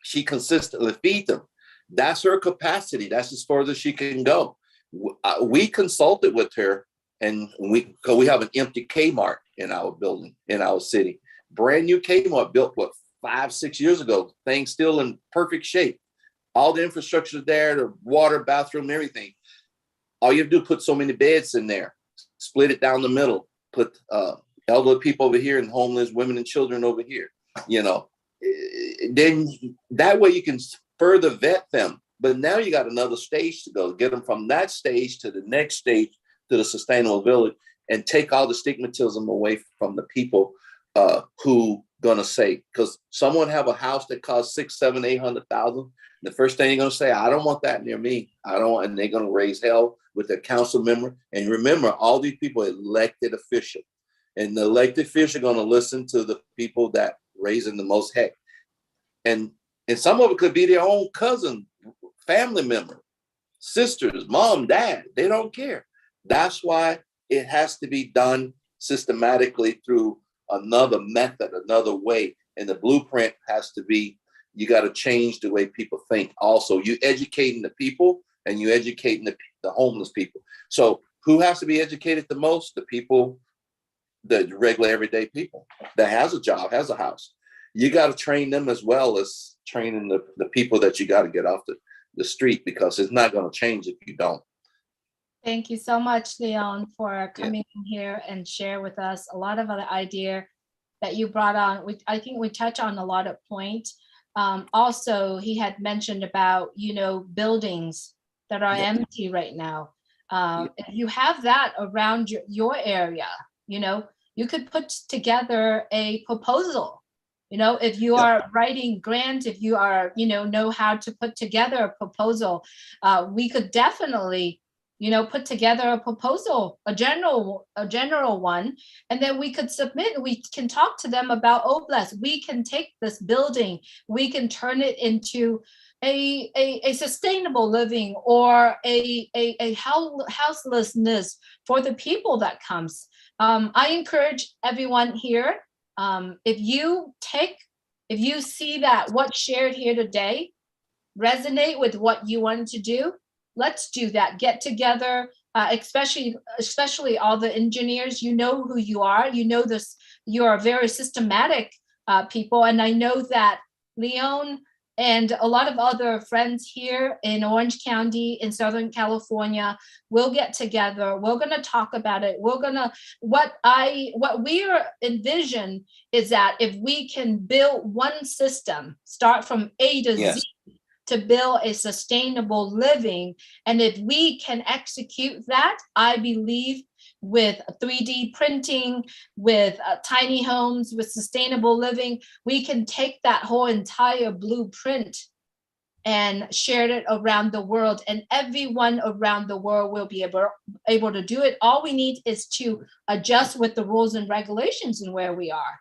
she consistently feeds them. That's her capacity. That's as far as she can go. We consulted with her, and we have an empty Kmart in our building, in our city. Brand new Kmart built, 5-6 years ago. Things still in perfect shape. All the infrastructure there, the water, bathroom, everything. All you have to do is put so many beds in there, split it down the middle, put elderly people over here and homeless women and children over here. Then that way you can further vet them. But now you got another stage to go, get them from that stage to the next stage, to the sustainable village, and take all the stigmatism away from the people who gonna say, because someone have a house that costs $600,000, $700,000. The first thing they're gonna say, I don't want that near me. I don't want, and they're gonna raise hell with their council member. And remember, all these people are elected officials, and the elected officials are gonna listen to the people that raising the most heck. And some of it could be their own cousin, family member, sisters, mom, dad. They don't care. That's why it has to be done systematically through another method, another way. And the blueprint has to be, you got to change the way people think. Also, you educating the people, and you educating the homeless people. So who has to be educated the most? The people, the regular everyday people that has a job, has a house. You got to train them as well as training the people that you got to get off the street, because it's not going to change if you don't. Thank you so much, Leon, for coming in here and share with us a lot of other idea that you brought on. I think we touch on a lot of points. Also, he had mentioned about, buildings that are empty right now. If you have that around your area, you could put together a proposal. If you are writing grants, if you are, know how to put together a proposal, we could definitely put together a proposal, a general one, and then we could submit. We can talk to them about Oblast. We can take this building, we can turn it into a sustainable living, or a houselessness for the people that comes. I encourage everyone here, if you see that what shared here today resonate with what you wanted to do, let's do that. Get together, especially all the engineers. You know who you are. You know this. You are very systematic people, and I know that Leon and a lot of other friends here in Orange County, in Southern California, will get together. We're going to talk about it. What we envision is that if we can build one system, start from A to Z, to build a sustainable living. And if we can execute that, I believe with 3D printing, with tiny homes, with sustainable living, we can take that whole entire blueprint and share it around the world, and everyone around the world will be able to do it. All we need is to adjust with the rules and regulations and where we are,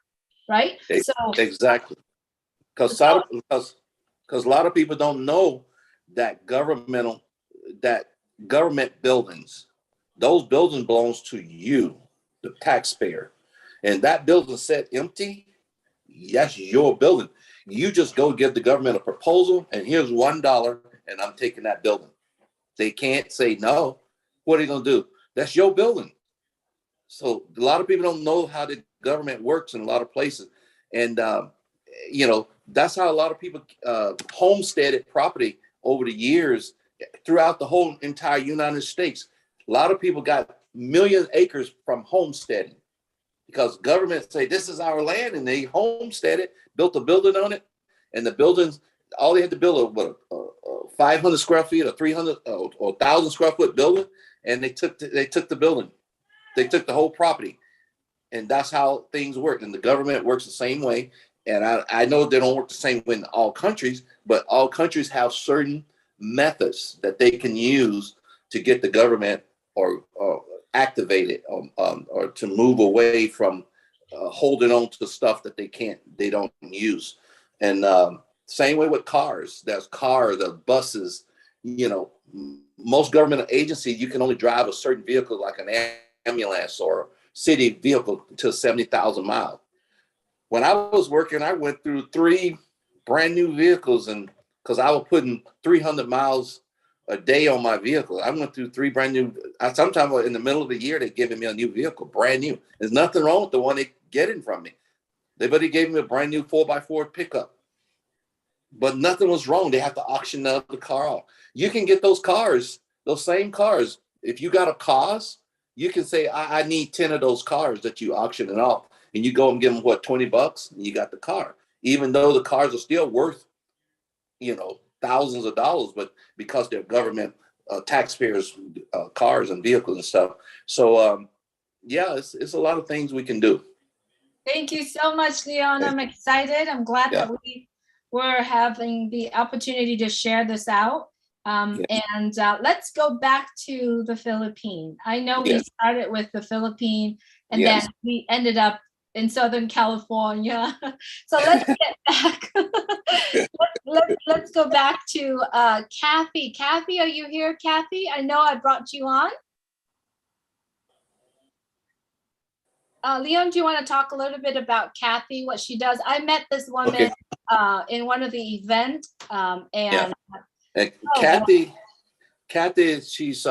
right? So exactly, because a lot of people don't know that government buildings, those buildings belongs to you, the taxpayer. And that building set empty, that's your building. You just go give the government a proposal and here's $1 and I'm taking that building. They can't say no. What are you going to do? That's your building. So a lot of people don't know how the government works in a lot of places. And, that's how a lot of people homesteaded property over the years throughout the whole entire United States. A lot of people got million acres from homesteading because government say this is our land and they homesteaded, built a building on it. And the buildings, all they had to build a 500 square feet or 300 or 1,000 square foot building. And they took the building. They took the whole property. And that's how things work. And the government works the same way. And I know they don't work the same way in all countries, but all countries have certain methods that they can use to get the government or activate it or to move away from holding on to stuff that they don't use. And same way with cars. There's the buses, most government agencies, you can only drive a certain vehicle like an ambulance or city vehicle to 70,000 miles. When I was working, I went through 3 brand new vehicles, and because I was putting 300 miles a day on my vehicle, I went through 3 brand new. Sometimes in the middle of the year, they're giving me a new vehicle, brand new. There's nothing wrong with the one they getting from me. They gave me a brand new 4x4 pickup, but nothing was wrong. They have to auction the other car off. You can get those cars, those same cars. If you got a cause, you can say, I need 10 of those cars that you auctioning off. And you go and give them $20 and you got the car, even though the cars are still worth, thousands of dollars, but because they're government taxpayers, cars and vehicles and stuff. So, it's a lot of things we can do. Thank you so much, Leon. I'm excited. I'm glad that we were having the opportunity to share this out. And let's go back to the Philippines. I know we started with the Philippines and then we ended up in Southern California. So let's get back. let's go back to Kathy. Kathy, are you here, Kathy? I know I brought you on. Leon, do you want to talk a little bit about Kathy, what she does? I met this woman in one of the events. Kathy, she's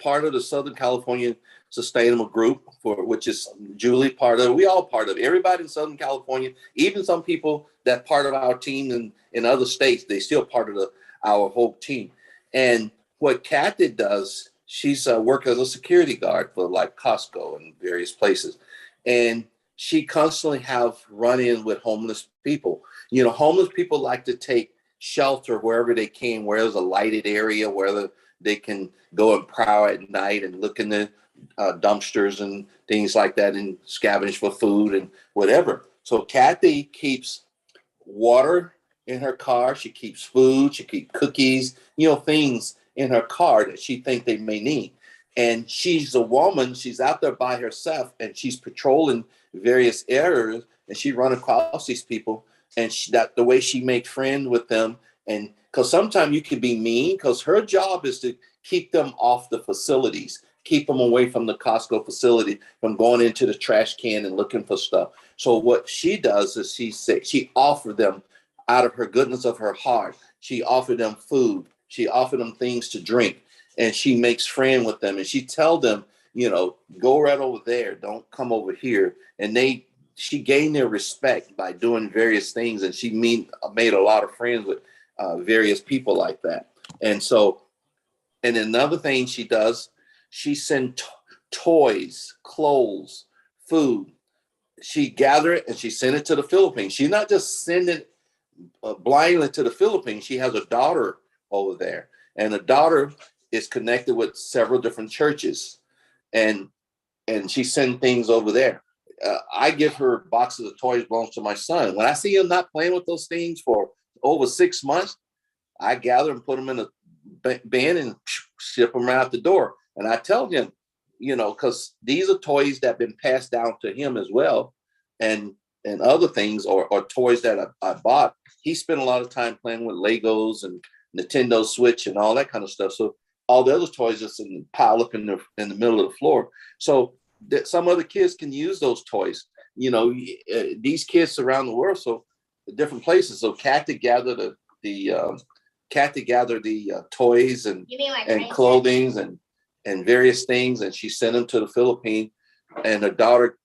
part of the Southern California Sustainable Group, which is Julie part of. We all part of. Everybody in Southern California, even some people that part of our team in other states, they still part of our whole team. And what Kathy does, she's worked as a security guard for like Costco and various places, and she constantly have run-in with homeless people. Homeless people like to take shelter wherever they can, where there's a lighted area, where they can go and prowl at night and look in the dumpsters and things like that and scavenge for food and whatever. So Kathy keeps water in her car. She keeps food. She keeps cookies, things in her car that she thinks they may need. And she's a woman. She's out there by herself and she's patrolling various areas and she run across these people. And the way she makes friends with them, and because sometimes you can be mean, because her job is to keep them off the facilities, keep them away from the Costco facility, from going into the trash can and looking for stuff. So what she does is she offers them out of her goodness of her heart. She offered them food. She offered them things to drink, and she makes friends with them. And she tell them, go right over there. Don't come over here. And she gained their respect by doing various things, and she made a lot of friends with various people like that. And so, and another thing she does, she sends toys, clothes, food. She gather it and she send it to the Philippines. She's not just sending it blindly to the Philippines. She has a daughter over there, and the daughter is connected with several different churches, and she sends things over there. I give her boxes of toys belongs to my son. When I see him not playing with those things for over 6 months, I gather and put them in a bin and ship them out the door. And I tell him, because these are toys that have been passed down to him as well, and other things or toys that I bought. He spent a lot of time playing with Legos and Nintendo Switch and all that kind of stuff. So all the other toys just pile up in the middle of the floor. So that some other kids can use those toys. these kids around the world, so different places. So Kathy gathered the toys and clothing and various things, and she sent them to the Philippines. And her daughter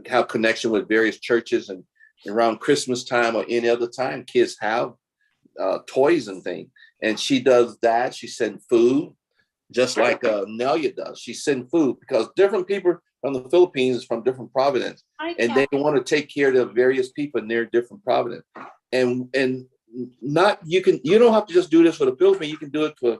have connection with various churches, and around Christmas time or any other time, kids have toys and things. And she does that. She sends food, just like Nelia does. She sends food because different people from the Philippines, from different provinces, and they want to take care of the various people in their different province. And you don't have to just do this for the Philippines. You can do it for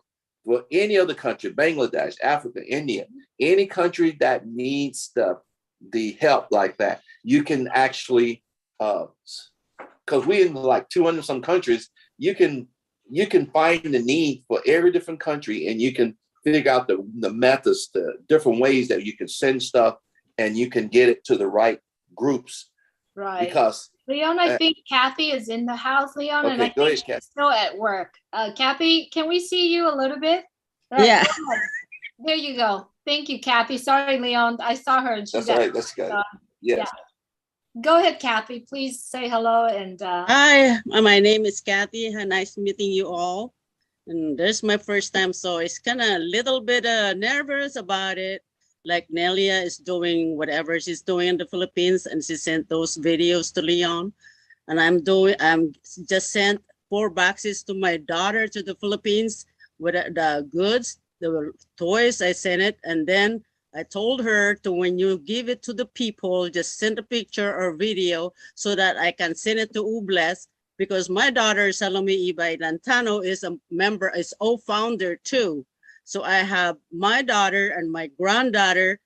any other country, Bangladesh, Africa, India, any country that needs the help like that. You can actually, because we in like 200 some countries, you can find the need for every different country, and you can figure out the methods, the different ways that you can send stuff, and you can get it to the right groups. Right. Because Leon, I think Kathy is in the house, Leon, and I think she's still at work. Kathy, can we see you a little bit? Yeah. There you go. Thank you, Kathy. Sorry, Leon. I saw her. And she's that's all right. That's good. Yes. Yeah. Go ahead, Kathy. Please say hello. And Hi, my name is Kathy. Nice meeting you all. And this is my first time, so it's kind of a little bit nervous about it. Like Nelia is doing whatever she's doing in the Philippines, and she sent those videos to Leon. And I'm just sent 4 boxes to my daughter to the Philippines with the goods, the toys. I sent it, and then I told her to, when you give it to the people, just send a picture or video so that I can send it to Ubles, because my daughter Salome Ibay Lantano is a member, is founder too. So I have my daughter and my granddaughter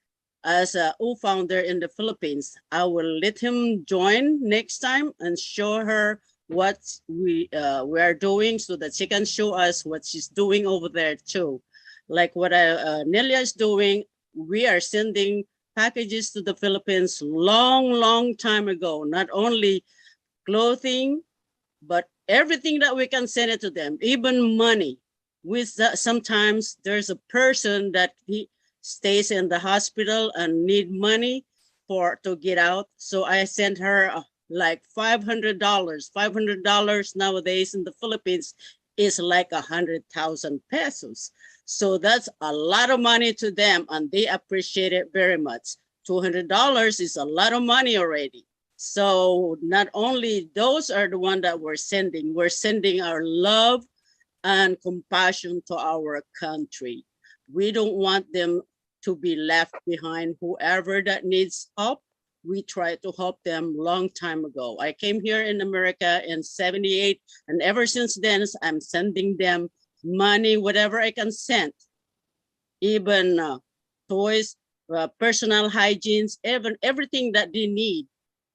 as a founder in the Philippines. I will let him join next time and show her what we are doing, so that she can show us what she's doing over there too. Like what Nelia is doing, we are sending packages to the Philippines long time ago, not only clothing, but everything that we can send it to them, even money. Sometimes there's a person that he stays in the hospital and need money to get out. So I sent her like $500. $500 nowadays in the Philippines is like 100,000 pesos. So that's a lot of money to them, and they appreciate it very much. $200 is a lot of money already. So not only those are the one that we're sending our love and compassion to our country. We don't want them to be left behind. Whoever that needs help, we tried to help them long time ago. I came here in America in 78, and ever since then, I'm sending them money, whatever I can send, even toys, personal hygienes, even everything that they need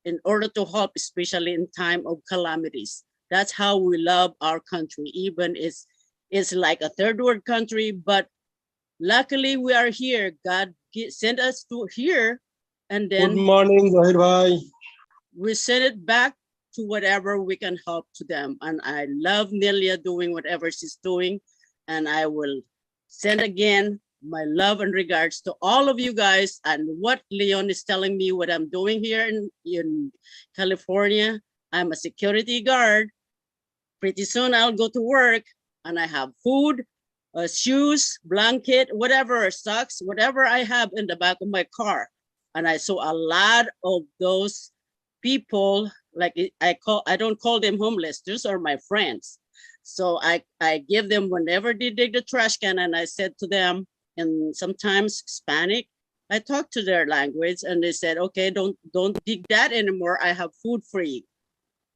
in order to help, especially in time of calamities. That's how we love our country, even it's like a third world country, but luckily we are here. God sent us to here, and then good morning, Zahir bhai. We send it back to whatever we can help to them. And I love Nelia doing whatever she's doing. And I will send again my love and regards to all of you guys. And what Leon is telling me, what I'm doing here in California, I'm a security guard. Pretty soon I'll go to work, and I have food, shoes, blanket, whatever, socks, whatever I have in the back of my car. And I saw a lot of those people, like I don't call them homeless. Those are my friends. So I give them whenever they dig the trash can, and I said to them, and sometimes Hispanic, I talk to their language, and they said, okay, don't dig that anymore. I have food for you.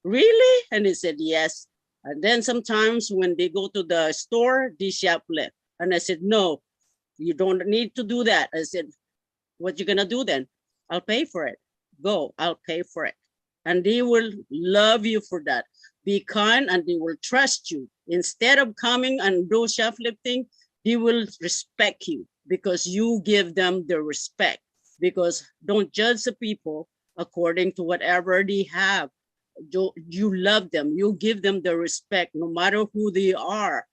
Really? And they said, yes. And then sometimes when they go to the store, they shoplift. And I said, no, you don't need to do that. I said, what you gonna do then? I'll pay for it. Go, I'll pay for it. And they will love you for that. Be kind, and they will trust you. Instead of coming and do shoplifting, they will respect you because you give them the respect. Because don't judge the people according to whatever they have. You love them, you give them the respect no matter who they are.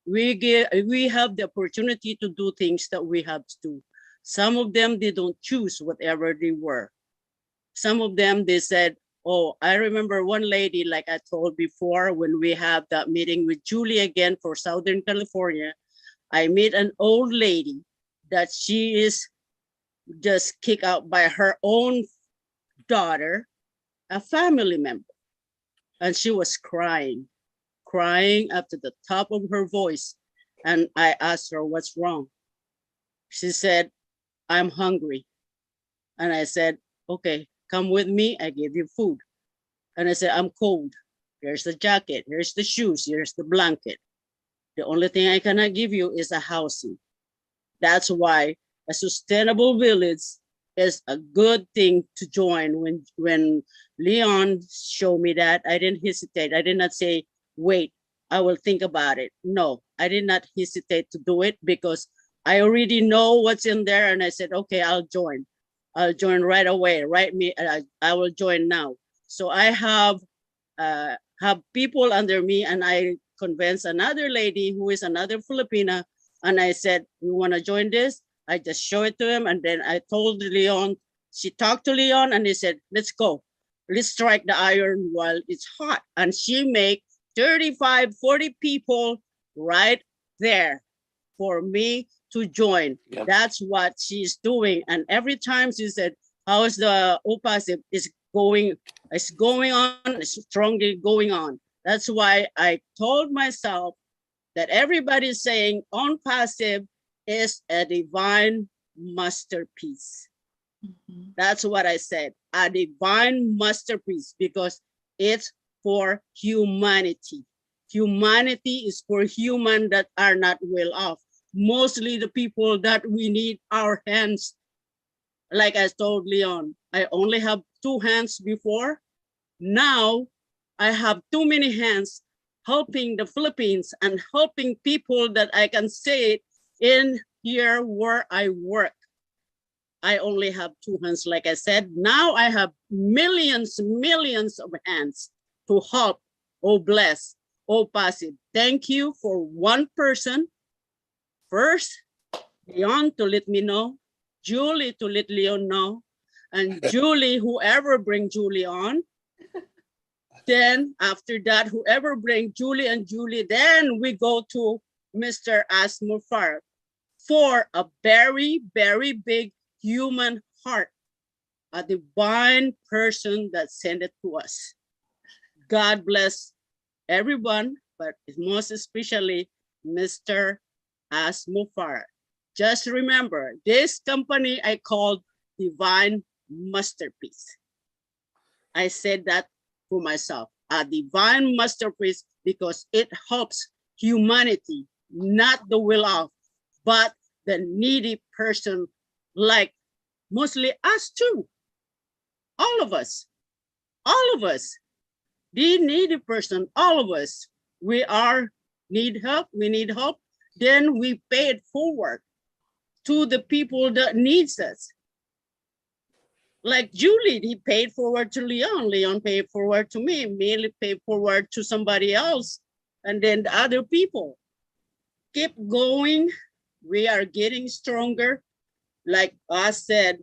We have the opportunity to do things that we have to do. Some of them, they don't choose whatever they were. Some of them, they said, oh, I remember one lady, like I told before, when we have that meeting with Julie again for Southern California, I meet an old lady that she is just kicked out by her own daughter, a family member. And she was crying up to the top of her voice. And I asked her, what's wrong? She said, I'm hungry. And I said, okay, come with me, I give you food. And I said, I'm cold. Here's the jacket, here's the shoes, here's the blanket. The only thing I cannot give you is a housing. That's why a sustainable village is a good thing to join. When Leon showed me that, I didn't hesitate. I did not say, wait, I will think about it. No, I did not hesitate to do it because I already know what's in there. And I said, okay, I'll join. I'll join right away. I will join now. So I have people under me, and I convinced another lady who is another Filipina. And I said, you want to join this? I just show it to him. And then I told Leon, she talked to Leon and he said, let's go. Let's strike the iron while it's hot. And she make 35, 40 people right there for me to join. Yep. That's what she's doing. And every time she said, how is the OPASIP? It's going on, it's strongly going on. That's why I told myself that everybody is saying OPASIP is a divine masterpiece. Mm-hmm. That's what I said, a divine masterpiece, because it's for humanity. Humanity is for humans that are not well off. Mostly the people that we need our hands. Like I told Leon, I only have 2 hands before. Now I have too many hands helping the Philippines and helping people that I can say it in here where I work. I only have 2 hands, like I said. Now I have millions of hands to help. Oh, bless. Oh, OPASIP. Thank you for one person. First, Leon to let me know, Julie to let Leon know, and Julie, whoever bring Julie on. Then after that, whoever bring Julie and Julie, then we go to Mr. Asmo Farah for a very, very big human heart, a divine person that sent it to us. God bless everyone, but most especially Mr. Asmo Farah. Just remember, this company I called Divine Masterpiece. I said that for myself, a divine masterpiece, because it helps humanity, not the well-off, but the needy person, like mostly us too. All of us, the needy person, all of us, we need help, then we pay it forward to the people that needs us. Like Julie, he paid forward to Leon, Leon paid forward to me paid forward to somebody else, and then the other people. Keep going, we are getting stronger. Like I said,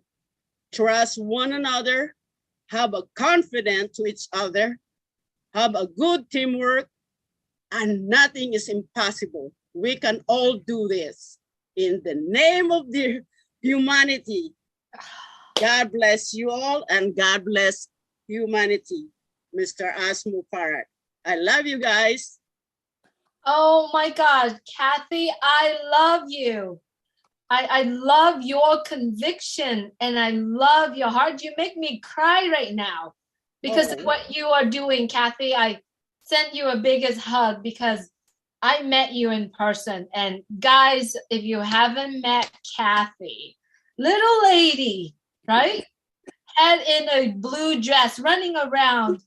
trust one another, have a confidence to each other, have a good teamwork, and nothing is impossible. We can all do this in the name of the humanity. God bless you all, and God bless humanity, Mr. Asmo Farah. I love you guys. Oh my God, Kathy, I love you. I love your conviction, and I love your heart. You make me cry right now because of what you are doing, Kathy. I sent you a biggest hug because I met you in person. And guys, if you haven't met Kathy, little lady, right? Head in a blue dress, running around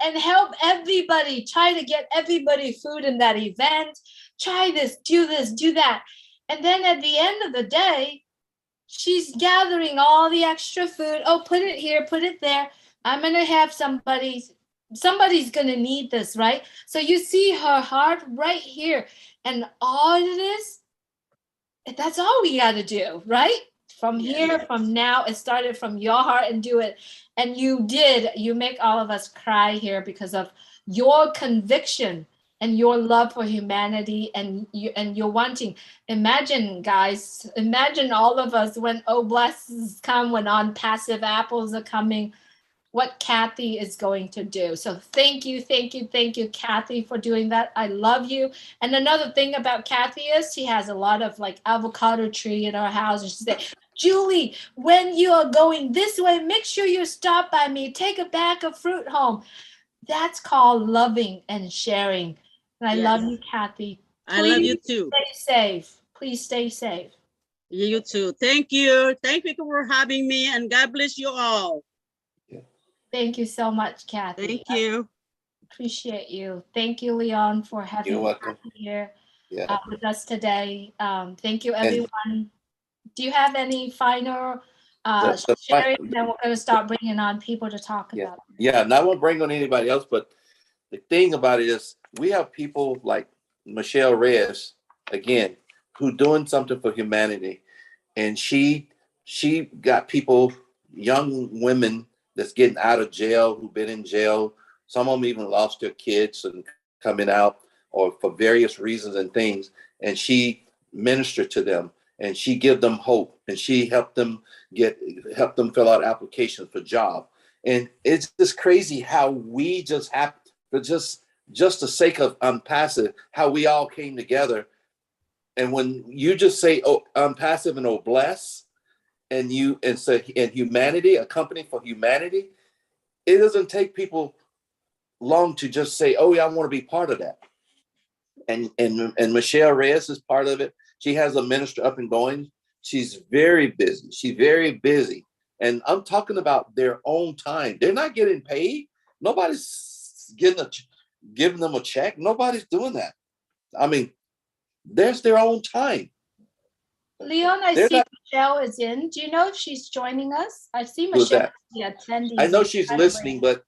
and help everybody, try to get everybody food in that event. Try this, do that. And then at the end of the day, she's gathering all the extra food. Oh, put it here, put it there. I'm gonna have somebody's gonna need this, right? So you see her heart right here. And all it is, that's all we gotta do, right? From here, from now, it started from your heart and do it. And you make all of us cry here because of your conviction and your love for humanity and you're wanting. Imagine, guys, imagine all of us when blessings come, when on passive apples are coming, what Kathy is going to do. So thank you, Kathy, for doing that. I love you. And another thing about Kathy is she has a lot of like avocado tree in her house. And she said, Julie, when you are going this way, make sure you stop by me. Take a bag of fruit home. That's called loving and sharing. And I love you, Kathy. I love you too. Stay safe. Please stay safe. You too. Thank you. Thank you for having me, and God bless you all. Thank you so much, Kathy. Thank you. Appreciate you. Thank you, Leon, for having me here with us today. Thank you, everyone. Do you have any final sharing? Then we're going to start bringing on people to talk about it. Yeah, and I won't bring on anybody else, but the thing about it is we have people like Michelle Reyes, again, who doing something for humanity. And she got people, young women that's getting out of jail, who've been in jail. Some of them even lost their kids and coming out or for various reasons and things. And she ministered to them and she give them hope and she helped them fill out applications for job. And it's just crazy how we just have for just the sake of passive, how we all came together. And when you just say, oh, passive and oh, bless, and humanity, a company for humanity, it doesn't take people long to just say, oh yeah, I want to be part of that. And Michelle Reyes is part of it. She has a ministry up and going. She's very busy. And I'm talking about their own time. They're not getting paid. Nobody's giving them a check. Nobody's doing that. I mean, there's their own time. Leon, I see Michelle is in. Do you know if she's joining us? I see Michelle attending. I know she's listening, but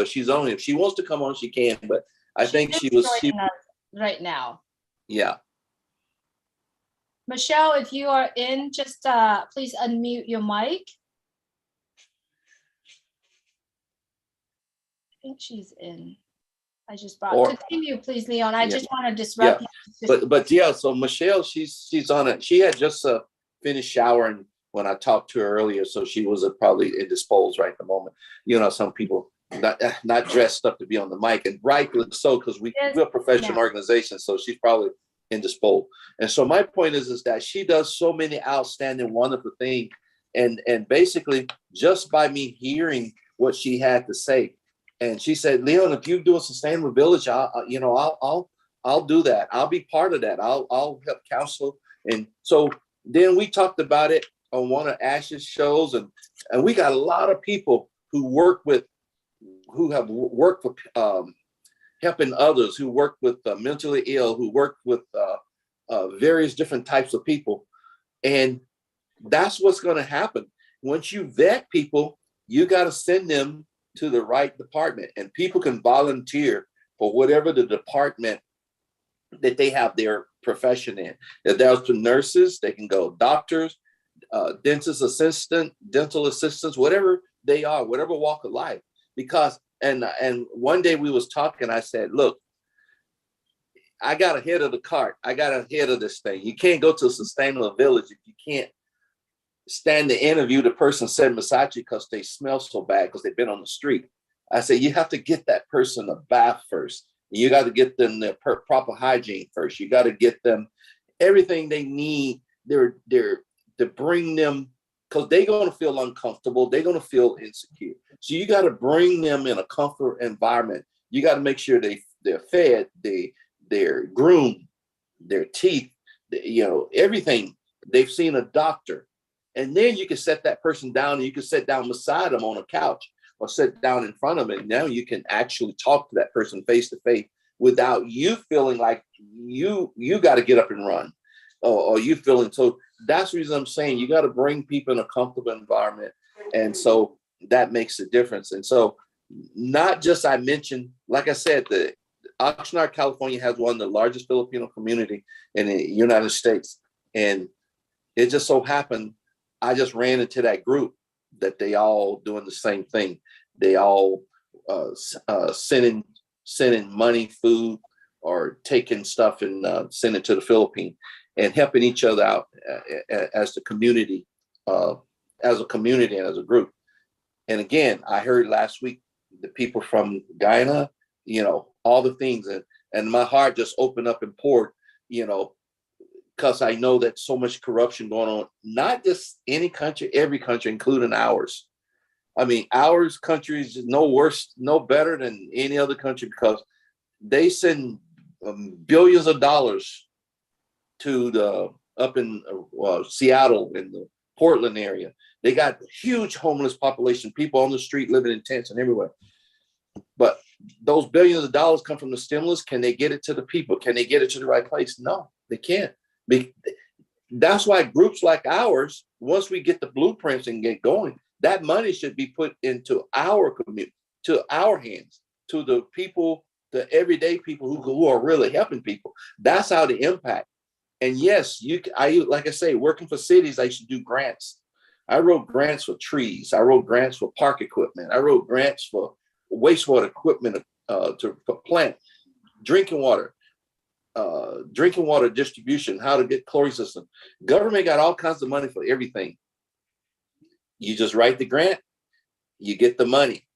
she's only, if she wants to come on, she can. But I think she was joining us right now. Yeah. Michelle, if you are in, just please unmute your mic. I think she's in. I just brought continue, please, Leon. I just want to disrupt you. But yeah, so Michelle, she's on it. She had just finished showering when I talked to her earlier, so she was probably indisposed right at the moment. You know, some people not dressed up to be on the mic, and rightly so, because we're a professional organization, so she's probably indisposed. And so my point is that she does so many outstanding, wonderful things, and basically just by me hearing what she had to say. And she said, Leon, if you do a sustainable village, I'll do that. I'll be part of that. I'll help counsel. And so then we talked about it on one of Ash's shows, and we got a lot of people who have worked with helping others, who work with mentally ill, who work with various different types of people. And that's what's going to happen. Once you vet people, you got to send them to the right department, and people can volunteer for whatever the department that they have their profession in. If there's the nurses, they can go doctors, dentist assistant, dental assistants, whatever they are, whatever walk of life. Because and one day we was talking, I said, look, I got ahead of the cart. I got ahead of this thing. You can't go to a sustainable village if you can't stand to interview the person sitting beside you because they smell so bad because they've been on the street. I said, you have to get that person a bath first. You got to get them their proper hygiene first. You got to get them everything they need to bring them, because they're going to feel uncomfortable. They're going to feel insecure. So you got to bring them in a comfort environment. You got to make sure they're fed, they're groomed, their teeth, everything. They've seen a doctor. And then you can set that person down, and you can sit down beside them on a couch or sit down in front of them. And now you can actually talk to that person face to face without you feeling like you got to get up and run or you feeling. So that's the reason I'm saying you got to bring people in a comfortable environment. And so that makes a difference. And so not just, I mentioned, like I said, the Oxnard, California has one of the largest Filipino community in the United States. And It just so happened, I just ran into that group that they all doing the same thing. They all sending money, food, or taking stuff and sending it to the Philippines and helping each other out as the community, as a community and as a group. And again, I heard last week the people from Guyana, all the things, and my heart just opened up and poured, because I know that so much corruption going on, not just any country, every country, including ours. I mean, ours country is no worse, no better than any other country, because they send billions of dollars to up in Seattle in the Portland area. They got huge homeless population, people on the street living in tents and everywhere. But those billions of dollars come from the stimulus. Can they get it to the people? Can they get it to the right place? No, they can't. That's why groups like ours, once we get the blueprints and get going, that money should be put into our community, to our hands, to the people, the everyday people who are really helping people. That's how the impact. And yes, like I say, working for cities, I used to do grants. I wrote grants for trees. I wrote grants for park equipment. I wrote grants for wastewater equipment for plant, drinking water distribution, how to get chlorine system. Government got all kinds of money for everything. You just write the grant, you get the money.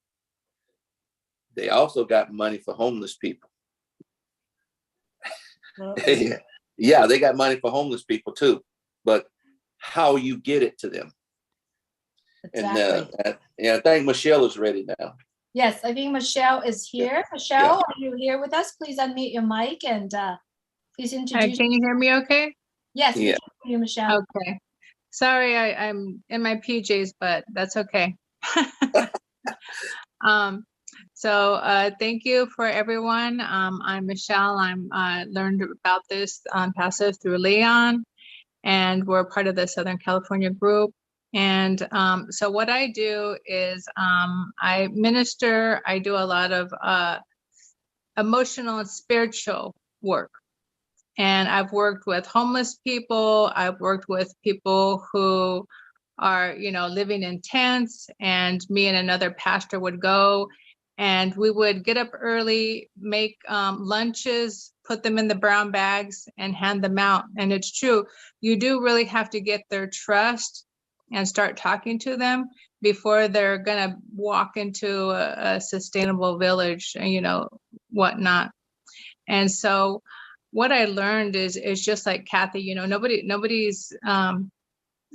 They also got money for homeless people. Yeah, they got money for homeless people too, but how you get it to them. Exactly. And I think Michelle is ready now. Yes, I think Michelle is here. Michelle, are you here with us? Please unmute your mic and please introduce. Can you hear me okay? Yes, we can hear you, Michelle. Okay. Sorry, I'm in my PJs, but that's okay. So thank you for everyone. I'm Michelle. I learned about this on Passive through Leon, and we're part of the Southern California group. And so what I do is I minister. I do a lot of emotional and spiritual work. And I've worked with homeless people. I've worked with people who are, living in tents, and me and another pastor would go, and we would get up early, make lunches, put them in the brown bags and hand them out. And it's true, you do really have to get their trust and start talking to them before they're gonna walk into a sustainable village, whatnot. And so what I learned is just like Kathy, nobody's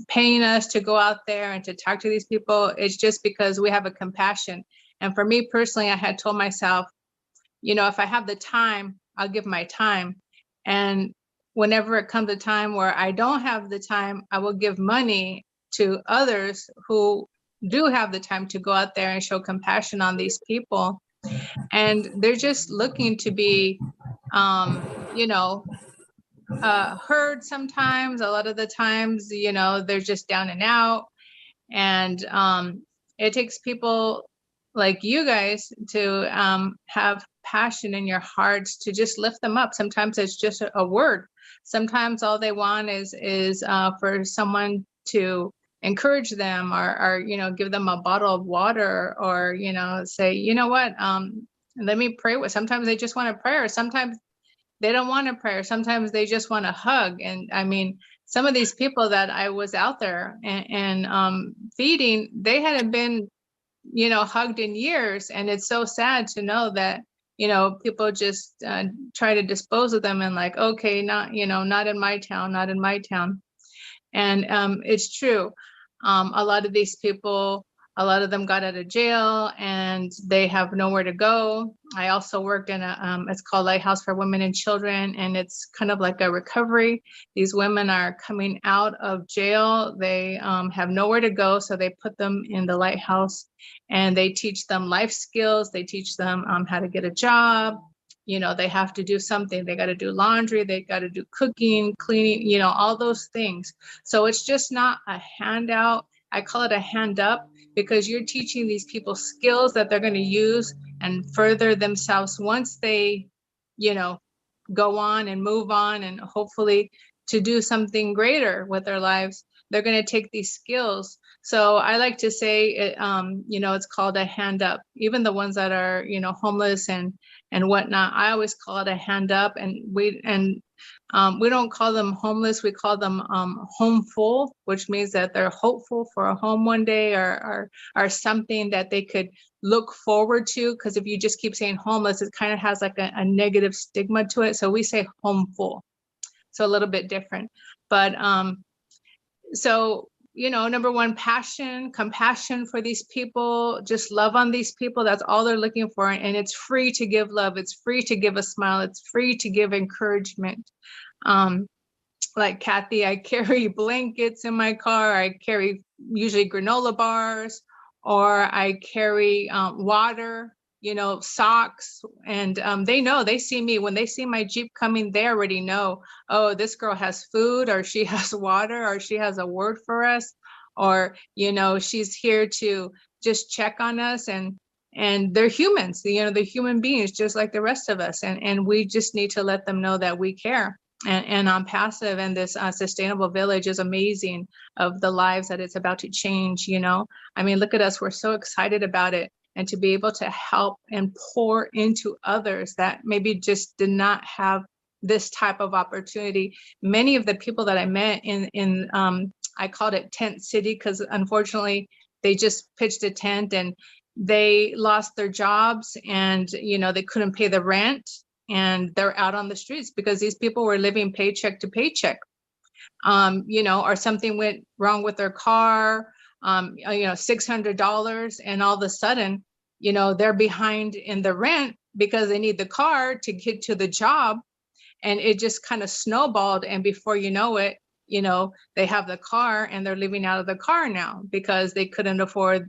paying us to go out there and to talk to these people. It's just because we have a compassion. And for me personally, I had told myself, if I have the time, I'll give my time. And whenever it comes a time where I don't have the time, I will give money to others who do have the time to go out there and show compassion on these people. And they're just looking to be, heard sometimes. A lot of the times, they're just down and out. And it takes people like you guys to have passion in your hearts to just lift them up. Sometimes it's just a word. Sometimes all they want is for someone to encourage them or give them a bottle of water, or say, what, let me pray with. Sometimes they just want a prayer. Sometimes they don't want a prayer. Sometimes they just want a hug. And I mean, some of these people that I was out there and feeding, they hadn't been hugged in years. And it's so sad to know that people just try to dispose of them and like, okay, not in my town, not in my town. And it's true. A lot of these people, a lot of them got out of jail and they have nowhere to go. I also worked in it's called Lighthouse for Women and Children, and it's kind of like a recovery. These women are coming out of jail. They have nowhere to go, so they put them in the Lighthouse and they teach them life skills. They teach them how to get a job. They have to do something. They got to do laundry. They got to do cooking, cleaning, all those things. So it's just not a handout. I call it a hand up, because you're teaching these people skills that they're going to use and further themselves once they, go on and move on and hopefully to do something greater with their lives, they're going to take these skills. So I like to say, it's called a hand up. Even the ones that are, homeless and whatnot, I always call it a hand up. And we don't call them homeless. We call them homeful, which means that they're hopeful for a home one day, or something that they could look forward to. Because if you just keep saying homeless, it kind of has like a negative stigma to it. So we say homeful. So a little bit different. But so, number one, passion, compassion for these people, just love on these people. That's all they're looking for. And it's free to give love. It's free to give a smile. It's free to give encouragement. Like Kathy, I carry blankets in my car. I carry usually granola bars, or I carry water, socks. And they see me. When they see my Jeep coming, they already know, oh, this girl has food, or she has water, or she has a word for us, or, she's here to just check on us. And they're humans, they're human beings just like the rest of us. And we just need to let them know that we care. And on Passive and this sustainable village is amazing, of the lives that it's about to change. I mean, look at us. We're so excited about it. And to be able to help and pour into others that maybe just did not have this type of opportunity. Many of the people that I met in I called it Tent City, because unfortunately they just pitched a tent and they lost their jobs, and they couldn't pay the rent, and they're out on the streets because these people were living paycheck to paycheck. Or something went wrong with their car, $600, and all of a sudden, they're behind in the rent because they need the car to get to the job. And it just kind of snowballed. And before you know it, they have the car and they're living out of the car now because they couldn't afford,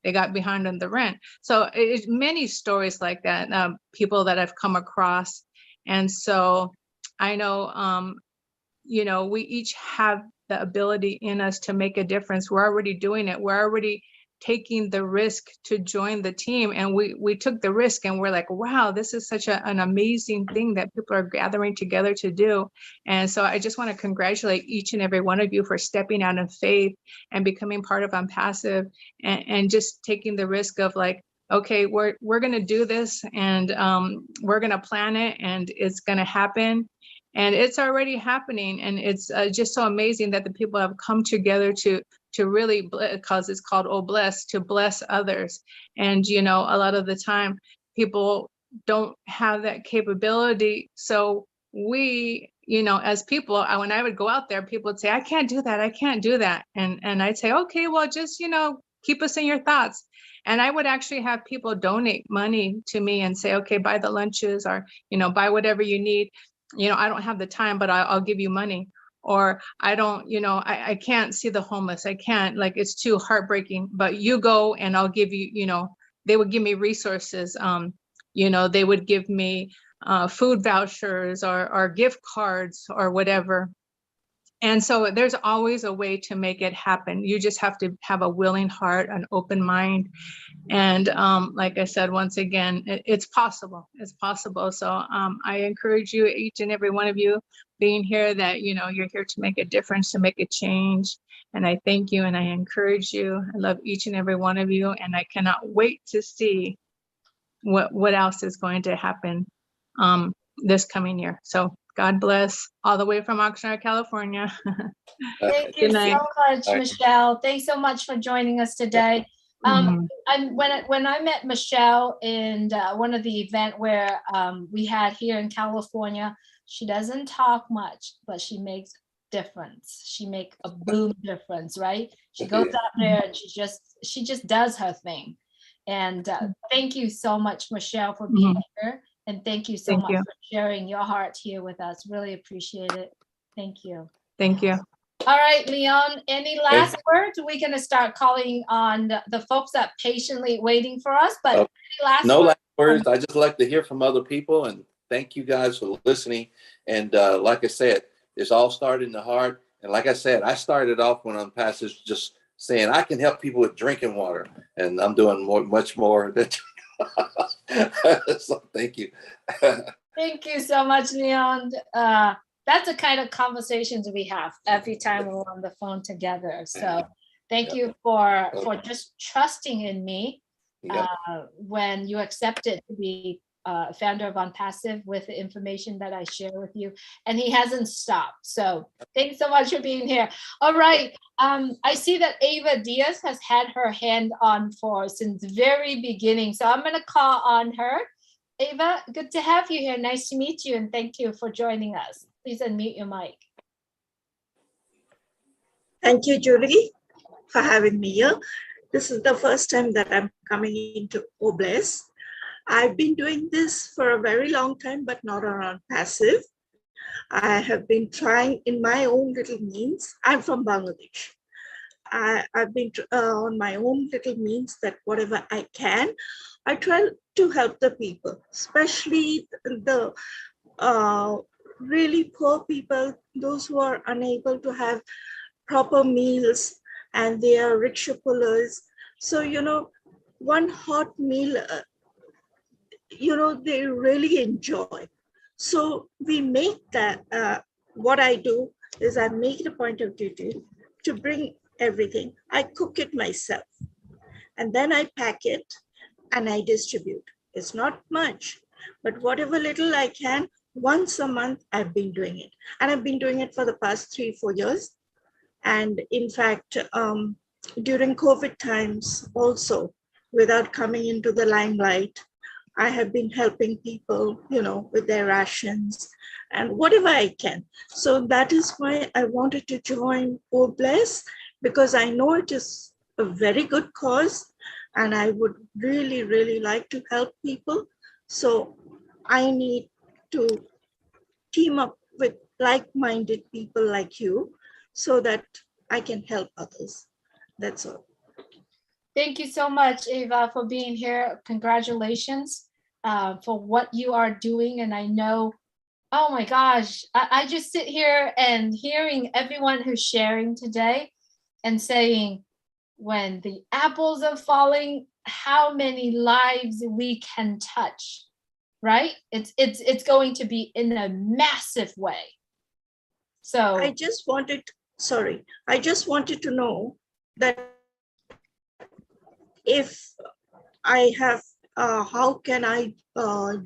they got behind on the rent. So it's many stories like that, people that I've come across. And so I know, we each have the ability in us to make a difference. We're already doing it. We're already taking the risk to join the team. And we took the risk, and we're like, wow, this is such an amazing thing that people are gathering together to do. And so I just want to congratulate each and every one of you for stepping out in faith and becoming part of Unpassive, and just taking the risk of like, okay, we're going to do this, and we're going to plan it, and it's going to happen. And it's already happening. And it's just so amazing that the people have come together to really, because it's called Oh Bless, to bless others. And, a lot of the time people don't have that capability. So we, as people, when I would go out there, people would say, I can't do that. I can't do that. And I'd say, okay, well, just, keep us in your thoughts. And I would actually have people donate money to me and say, okay, buy the lunches, or, buy whatever you need. I don't have the time, but I'll give you money. Or I don't, I can't see the homeless. I can't, like, it's too heartbreaking, but you go and I'll give you, they would give me resources. They would give me food vouchers or gift cards or whatever. And so there's always a way to make it happen. You just have to have a willing heart, an open mind. And like I said, once again, it's possible. It's possible. So I encourage you, each and every one of you being here, that, you're here to make a difference, to make a change. And I thank you and I encourage you. I love each and every one of you. And I cannot wait to see what else is going to happen this coming year. So God bless, all the way from Oxnard, California. Thank you so much, Michelle. Thanks so much for joining us today. When I met Michelle in one of the event where we had here in California, she doesn't talk much, but she makes difference. She make a boom difference, right? She goes out there and she just does her thing. And thank you so much, Michelle, for being here. And thank you so much for sharing your heart here with us. Really appreciate it. Thank you. Thank you. All right, Leon, any last words? We're going to start calling on the folks that patiently waiting for us, but any last words. I just like to hear from other people, and thank you guys for listening. And like I said, it's all started in the heart. And like I said, I started off when I'm Unpassive just saying I can help people with drinking water, and I'm doing much more than so thank you. Thank you so much, Leon. that's the kind of conversations we have every time we're on the phone together. So thank you for just trusting in me when you accepted to be founder of OnPassive with the information that I share with you. And he hasn't stopped. So thanks so much for being here. All right. I see that Ava Diaz has had her hand on since the very beginning. So I'm going to call on her. Ava, good to have you here. Nice to meet you. And thank you for joining us. Please unmute your mic. Thank you, Julie, for having me here. This is the first time that I'm coming into Obless. I've been doing this for a very long time, but not on OnPassive. I have been trying in my own little means. I'm from Bangladesh. I've been on my own little means that whatever I can, I try to help the people, especially the really poor people, those who are unable to have proper meals, and they are rickshaw pullers. So, one hot meal, they really enjoy. So we make that, what I do is I make it a point of duty to bring everything. I cook it myself, and then I pack it and I distribute. It's not much, but whatever little I can, once a month, I've been doing it. And I've been doing it for the past 3-4 years. And in fact, during COVID times also, without coming into the limelight, I have been helping people, with their rations and whatever I can. So that is why I wanted to join Obless, because I know it is a very good cause and I would really, really like to help people. So I need to team up with like-minded people like you so that I can help others. That's all. Thank you so much, Ava, for being here. Congratulations for what you are doing. And I know, oh my gosh, I just sit here and hearing everyone who's sharing today and saying, when the apples are falling, how many lives we can touch, right? It's going to be in a massive way. So I just wanted to know that if I have, how can I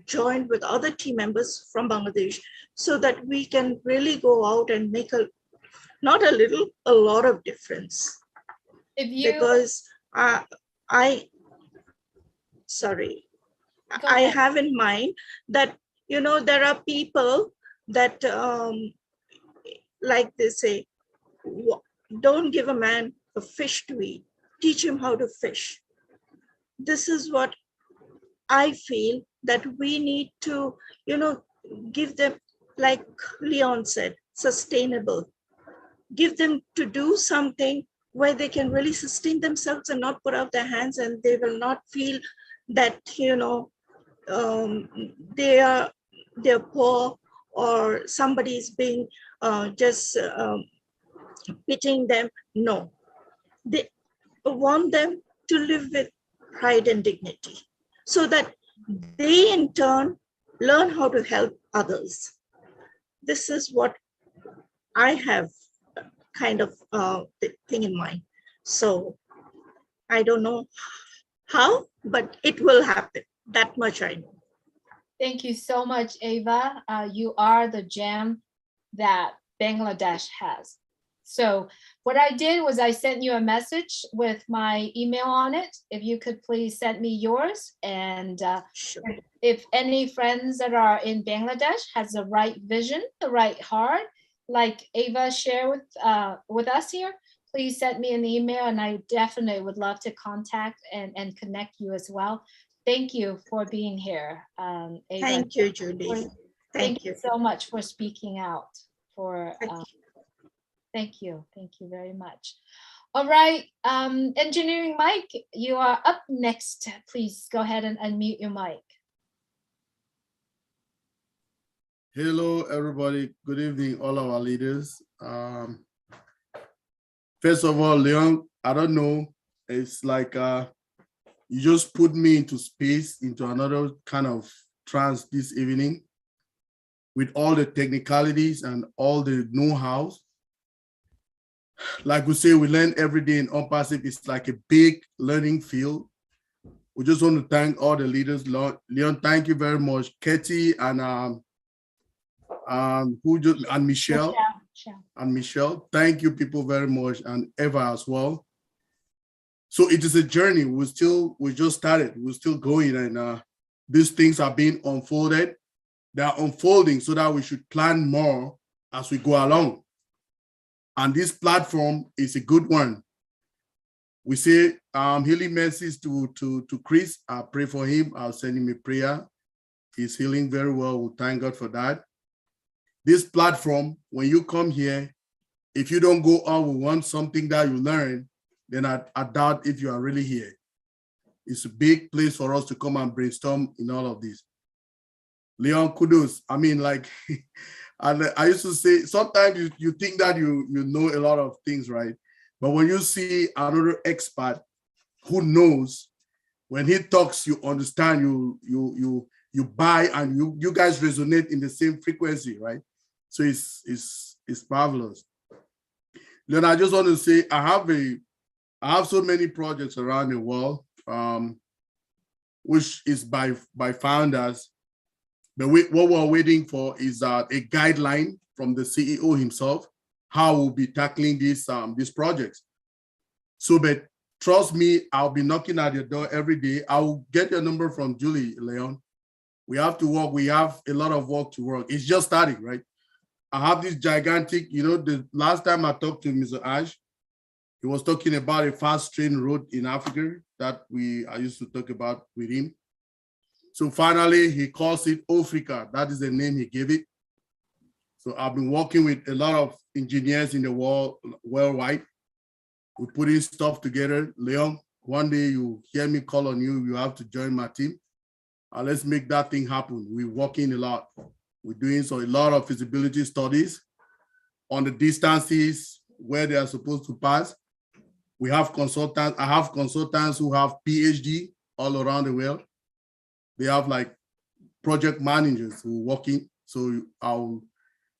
join with other team members from Bangladesh so that we can really go out and make a lot of difference. Because I have in mind that, there are people that, like they say, don't give a man a fish to eat, teach him how to fish. This is what I feel that we need to, give them, like Leon said, sustainable. Give them to do something where they can really sustain themselves and not put out their hands, and they will not feel that, they're poor or somebody is being just pitying them. No, they want them to live with pride and dignity so that they in turn learn how to help others. This is what I have kind of thing in mind. So I don't know how, but it will happen. That much I know. thank you so much, Ava. You are the gem that Bangladesh has. So what I did was I sent you a message with my email on it. If you could please send me yours. And Sure. if any friends that are in Bangladesh has the right vision, the right heart, like Ava shared with us here, please send me an email, and I definitely would love to contact and connect you as well. Thank you for being here, Ava. Thank you, Julie. Thank you so much for speaking out. Thank you. Thank you very much. All right, Engineering Mike, you are up next. Please go ahead and unmute your mic. Hello, everybody. Good evening, all our leaders. First of all, Leon, I don't know. It's like you just put me into space, into another kind of trance this evening with all the technicalities and all the know-hows. Like we say, we learn every day in OnPassive. It's like a big learning field. We just want to thank all the leaders. Leon, thank you very much. Katie and Michelle. And Michelle, thank you people very much, and Eva as well. So it is a journey. We just started. We're still going, and these things are being unfolded. They are unfolding so that we should plan more as we go along. And this platform is a good one. We say healing mercies to Chris. I pray for him. I'll send him a prayer. He's healing very well. We thank God for that. This platform, when you come here, if you don't go on with one something that you learn, then I doubt if you are really here. It's a big place for us to come and brainstorm in all of this. Leon, kudos. I mean, like, I used to say, sometimes you think that you know a lot of things, right? But when you see another expert who knows, when he talks, you understand, you buy, and you guys resonate in the same frequency, right? So it's marvelous. Then I just want to say I have so many projects around the world, which is by founders. But what we're waiting for is a guideline from the CEO himself, how we'll be tackling these projects. So, but trust me, I'll be knocking at your door every day. I'll get your number from Julie, Leon. We have to work. We have a lot of work to work. It's just starting, right? I have this gigantic, the last time I talked to Mr. Ash, he was talking about a fast train road in Africa that I used to talk about with him. So finally, he calls it Africa. That is the name he gave it. So I've been working with a lot of engineers in the world, worldwide. We're putting stuff together. Leon, one day you hear me call on you, you have to join my team. Let's make that thing happen. We're working a lot. We're doing a lot of feasibility studies on the distances where they are supposed to pass. We have consultants. I have consultants who have PhD all around the world. They have like project managers who are working. So I would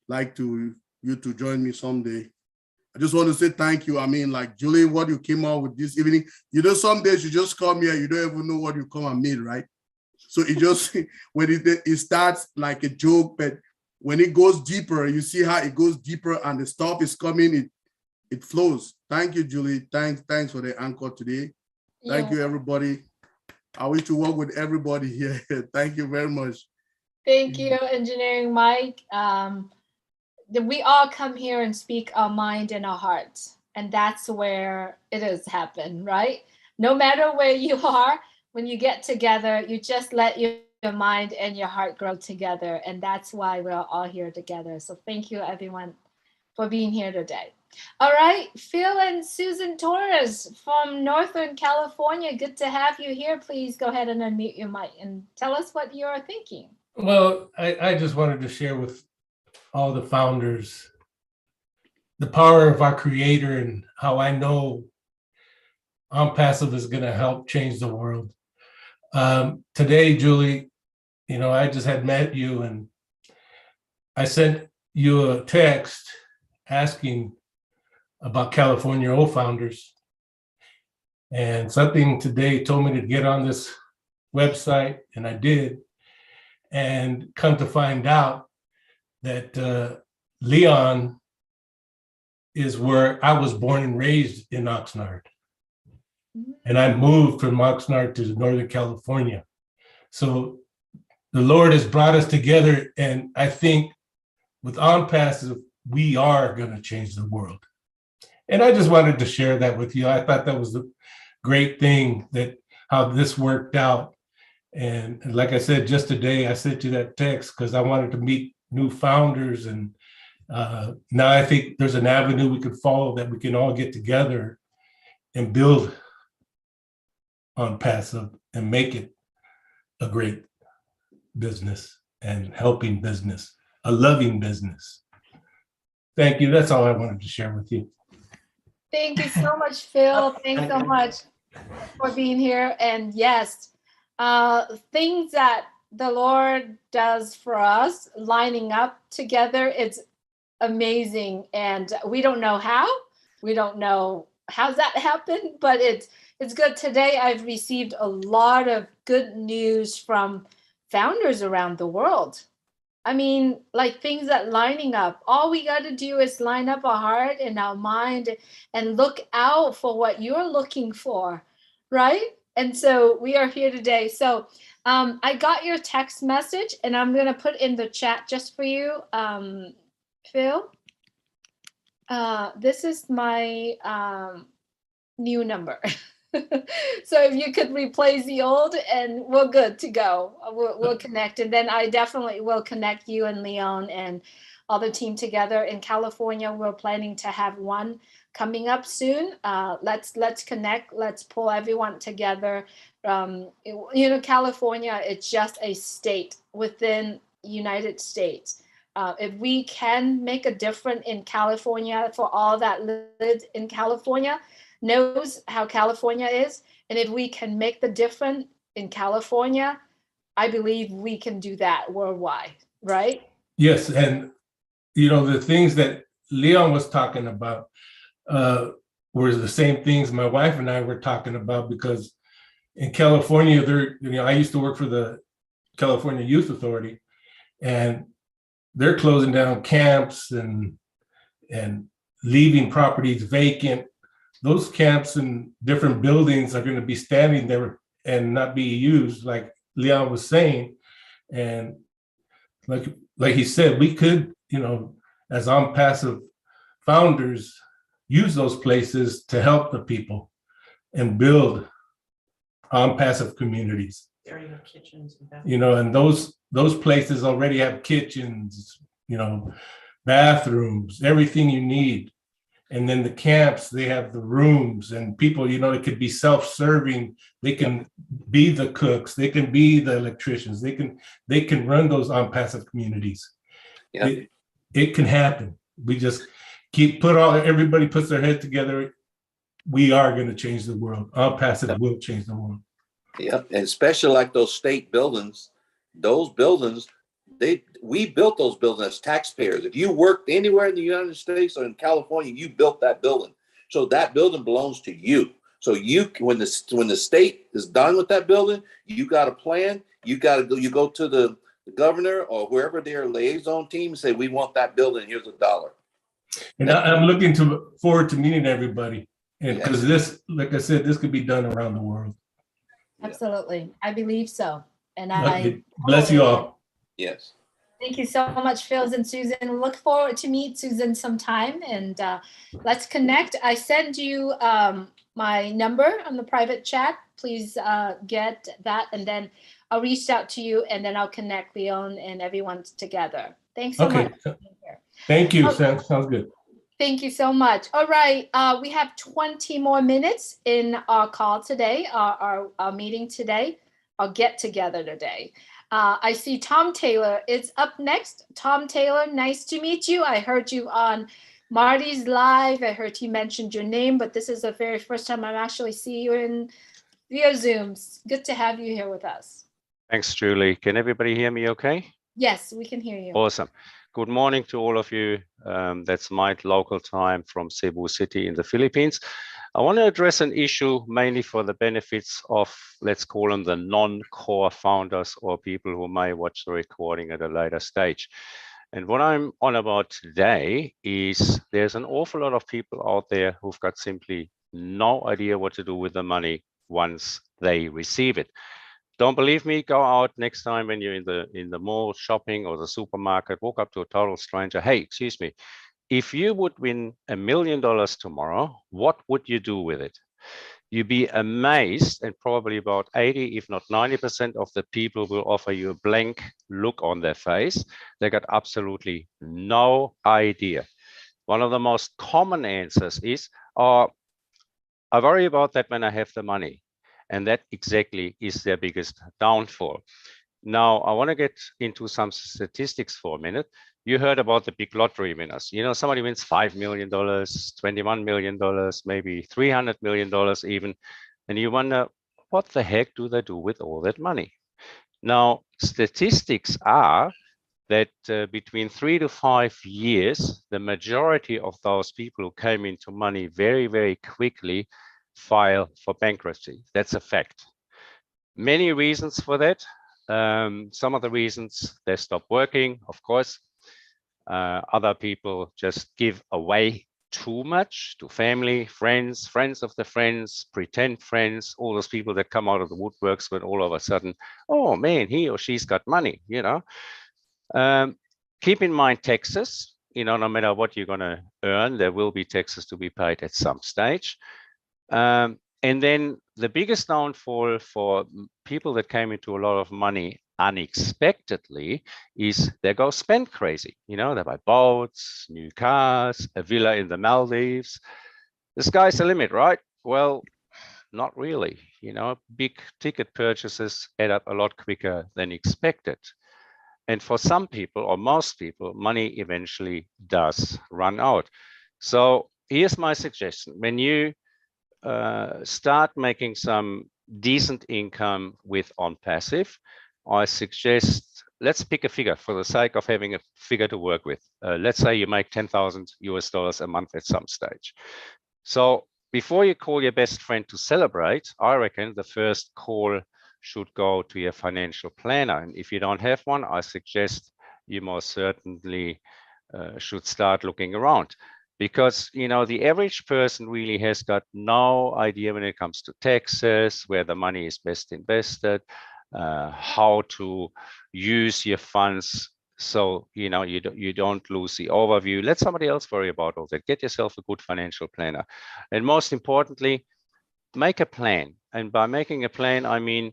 like you to join me someday. I just want to say thank you. I mean, like Julie, what you came out with this evening, some days you just come here, you don't even know what you come and meet, right? So it just, when it starts like a joke, but when it goes deeper, you see how it goes deeper and the stuff is coming, it flows. Thank you, Julie. Thanks for the anchor today. Thank you, everybody. I wish to work with everybody here. Thank you very much. Thank you, Engineering Mike. We all come here and speak our mind and our hearts, and that's where it has happened, right? No matter where you are, when you get together, you just let your mind and your heart grow together, and that's why we're all here together. So thank you, everyone, for being here today. All right, Phil and Susan Torres from Northern California, good to have you here. Please go ahead and unmute your mic and tell us what you're thinking. Well, I just wanted to share with all the founders the power of our creator and how I know OnPassive is going to help change the world. Today, Julie, I just had met you and I sent you a text asking about California O-Founders. And something today told me to get on this website, and I did. And come to find out that Leon is where I was born and raised in Oxnard. And I moved from Oxnard to Northern California. So the Lord has brought us together, and I think with OnPassive, we are going to change the world. And I just wanted to share that with you. I thought that was a great thing, that how this worked out. And like I said, just today, I sent you that text because I wanted to meet new founders. And now I think there's an avenue we could follow that we can all get together and build OnPassive and make it a great business and helping business, a loving business. Thank you. That's all I wanted to share with you. Thank you so much, Phil. Thanks so much for being here. And yes, things that the Lord does for us, lining up together, it's amazing. And we don't know how. We don't know how's that happened, but it's good. Today I've received a lot of good news from founders around the world. I mean, like things that lining up. All we got to do is line up our heart and our mind and look out for what you're looking for, right? And so we are here today. So I got your text message and I'm going to put in the chat just for you, Phil. This is my new number. So if you could replace the old and we're good to go. We'll connect. And then I definitely will connect you and Leon and all the team together. In California, we're planning to have one coming up soon. Let's connect. Let's pull everyone together. California, it's just a state within United States. If we can make a difference in California for all that lives in California, knows how California is, and if we can make the difference in California, I believe we can do that worldwide, right? Yes, and the things that Leon was talking about were the same things my wife and I were talking about, because in California, I used to work for the California Youth Authority, and they're closing down camps and leaving properties vacant. Those camps and different buildings are going to be standing there and not be used, like Leon was saying. And like he said, we could, as OnPassive founders, use those places to help the people and build OnPassive communities. Area kitchens and bathrooms. And those places already have kitchens, bathrooms, everything you need. And then the camps, they have the rooms, and people, it could be self-serving. They can be the cooks, they can be the electricians, they can run those OnPassive communities. Yeah. It can happen. We just everybody puts their head together. We are going to change the world. OnPassive will change the world. Yeah, and especially like those state buildings, we built those buildings as taxpayers. If you worked anywhere in the United States or in California, you built that building. So that building belongs to you. So when the state is done with that building, you got a plan. You go to the governor or wherever their liaison team and say, we want that building. Here's $1. And I'm looking forward to meeting everybody. And because this, like I said, this could be done around the world. Absolutely. I believe so. And Okay. Bless you all. Yes. Thank you so much, Phil and Susan. Look forward to meet Susan sometime, and let's connect. I send you my number on the private chat. Please get that, and then I'll reach out to you, and then I'll connect Leon and everyone together. Thanks so much. Thank you. Sounds good. Thank you so much. All right, we have 20 more minutes in our call today, our meeting today, our get together today. I see Tom Taylor is up next. Tom Taylor, nice to meet you. I heard you on Marty's Live. I heard he mentioned your name, but this is the very first time I actually see you via Zoom. Good to have you here with us. Thanks, Julie. Can everybody hear me okay? Yes, we can hear you. Awesome. Good morning to all of you. That's my local time from Cebu City in the Philippines. I want to address an issue mainly for the benefits of, let's call them the non-core founders or people who may watch the recording at a later stage. And what I'm on about today is there's an awful lot of people out there who've got simply no idea what to do with the money once they receive it. Don't believe me? Go out next time when you're in the mall shopping or the supermarket, walk up to a total stranger. Hey, excuse me. If you would win $1 million tomorrow, what would you do with it? You'd be amazed, and probably about 80, if not 90% of the people will offer you a blank look on their face. They got absolutely no idea. One of the most common answers is, I worry about that when I have the money. And that exactly is their biggest downfall. Now, I want to get into some statistics for a minute. You heard about the big lottery winners. Somebody wins $5 million, $21 million, maybe $300 million even. And you wonder, what the heck do they do with all that money? Now, statistics are that between 3 to 5 years, the majority of those people who came into money very, very quickly file for bankruptcy. That's a fact. Many reasons for that. Some of the reasons, they stop working, of course. Other people just give away too much to family, friends, friends of the friends, pretend friends, all those people that come out of the woodworks when all of a sudden, oh man, he or she's got money, you know. Keep in mind taxes, you know, no matter what you're going to earn, there will be taxes to be paid at some stage. And then the biggest downfall for people that came into a lot of money unexpectedly is they go spend crazy. You know, they buy boats, new cars, a villa in the Maldives. The sky's the limit, right? Well, not really. You know, big ticket purchases add up a lot quicker than expected. And for some people, or most people, money eventually does run out. So here's my suggestion. When you start making some decent income with OnPassive, I suggest, let's pick a figure for the sake of having a figure to work with. Let's say you make $10,000 a month at some stage. So before you call your best friend to celebrate, I reckon the first call should go to your financial planner. And if you don't have one, I suggest you most certainly should start looking around. Because, you know, the average person really has got no idea when it comes to taxes, where the money is best invested, how to use your funds. So, you know, you don't lose the overview. Let somebody else worry about all that. Get yourself a good financial planner. And most importantly, make a plan. And by making a plan, I mean,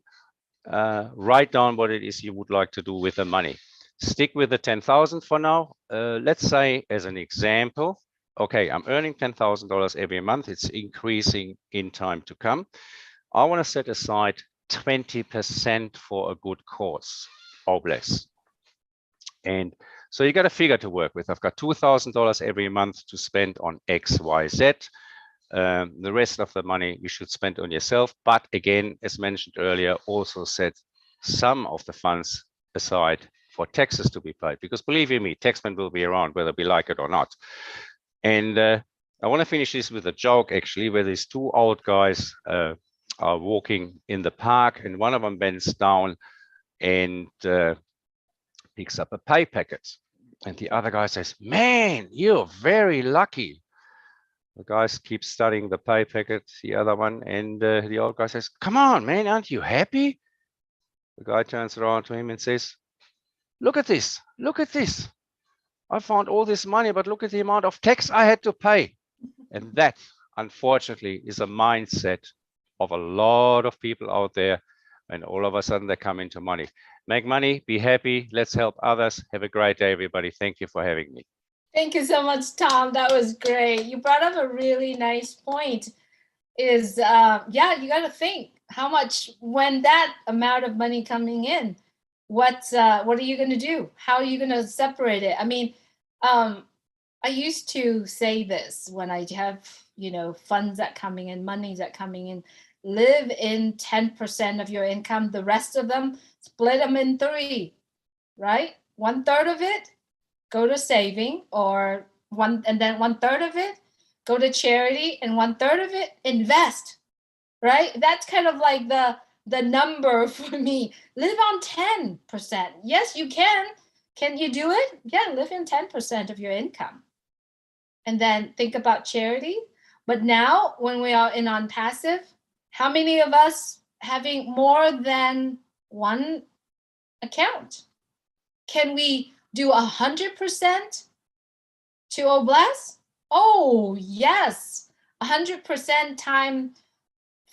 write down what it is you would like to do with the money. Stick with the 10,000 for now. Let's say, as an example, okay, I'm earning $10,000 every month. It's increasing in time to come. I want to set aside 20% for a good cause or less. And so you got a figure to work with. I've got $2,000 every month to spend on X, Y, Z. The rest of the money you should spend on yourself. But again, as mentioned earlier, also set some of the funds aside for taxes to be paid. Because believe you me, taxmen will be around whether we like it or not. And I want to finish this with a joke, actually, where these two old guys are walking in the park, and one of them bends down and picks up a pay packet. And the other guy says, man, you're very lucky. The guy keeps studying the pay packet, the other one, and the old guy says, come on, man, aren't you happy? The guy turns around to him and says, look at this, look at this. I found all this money, but look at the amount of tax I had to pay. And that, unfortunately, is a mindset of a lot of people out there, and all of a sudden they come into money. Make money, be happy, let's help others. Have a great day, everybody. Thank you for having me. Thank you so much, Tom. That was great. You brought up a really nice point. Is yeah, you got to think how much, when that amount of money coming in, what are you going to do? How are you going to separate it? I mean, I used to say this when I have, you know, funds that coming in, monies that coming in, live in 10% of your income. The rest of them, split them in 3, right? 1/3 of it go to saving, or and then 1/3 of it go to charity, and 1/3 of it invest, right? That's kind of like the number for me. Live on 10%. Yes, you can. Can you do it? Yeah, live in 10% of your income. And then think about charity. But now when we are in OnPassive, how many of us having more than one account? Can we do 100% to Oblast? Oh, yes. 100% times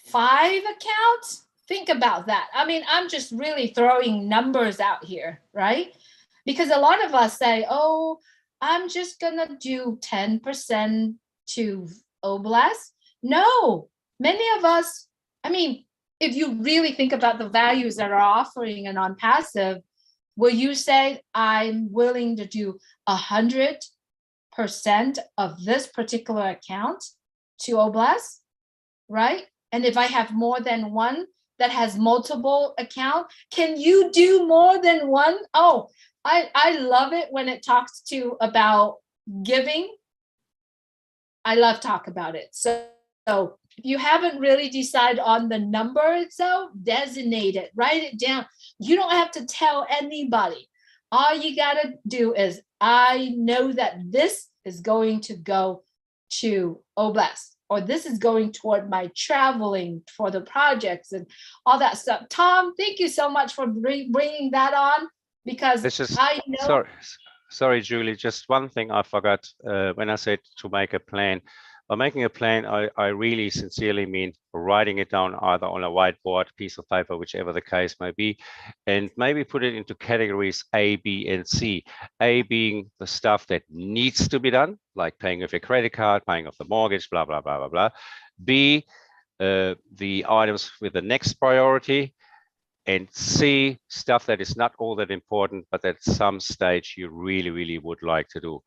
5 accounts. Think about that. I mean, I'm just really throwing numbers out here, right? Because a lot of us say, oh, I'm just going to do 10% to Oblast. No, many of us, I mean, if you really think about the values that are offering an OnPassive, will you say, I'm willing to do 100% of this particular account to Oblast, right? And if I have more than one, that has multiple account? Can you do more than one? Oh, I love it when it talks to about giving. I love talk about it. So if you haven't really decided on the number itself, designate it, write it down. You don't have to tell anybody. All you got to do is, I know that this is going to go to Oblast, or this is going toward my traveling for the projects and all that stuff. Tom, thank you so much for bringing that on, because This is I know. sorry, Julie, just one thing I forgot when I said to make a plan. By making a plan, I really sincerely mean writing it down either on a whiteboard, piece of paper, whichever the case may be, and maybe put it into categories A, B, and C. A being the stuff that needs to be done, like paying off your credit card, paying off the mortgage, blah, blah, blah, blah, blah. B, the items with the next priority. And C, stuff that is not all that important, but at some stage you really, really would like to do.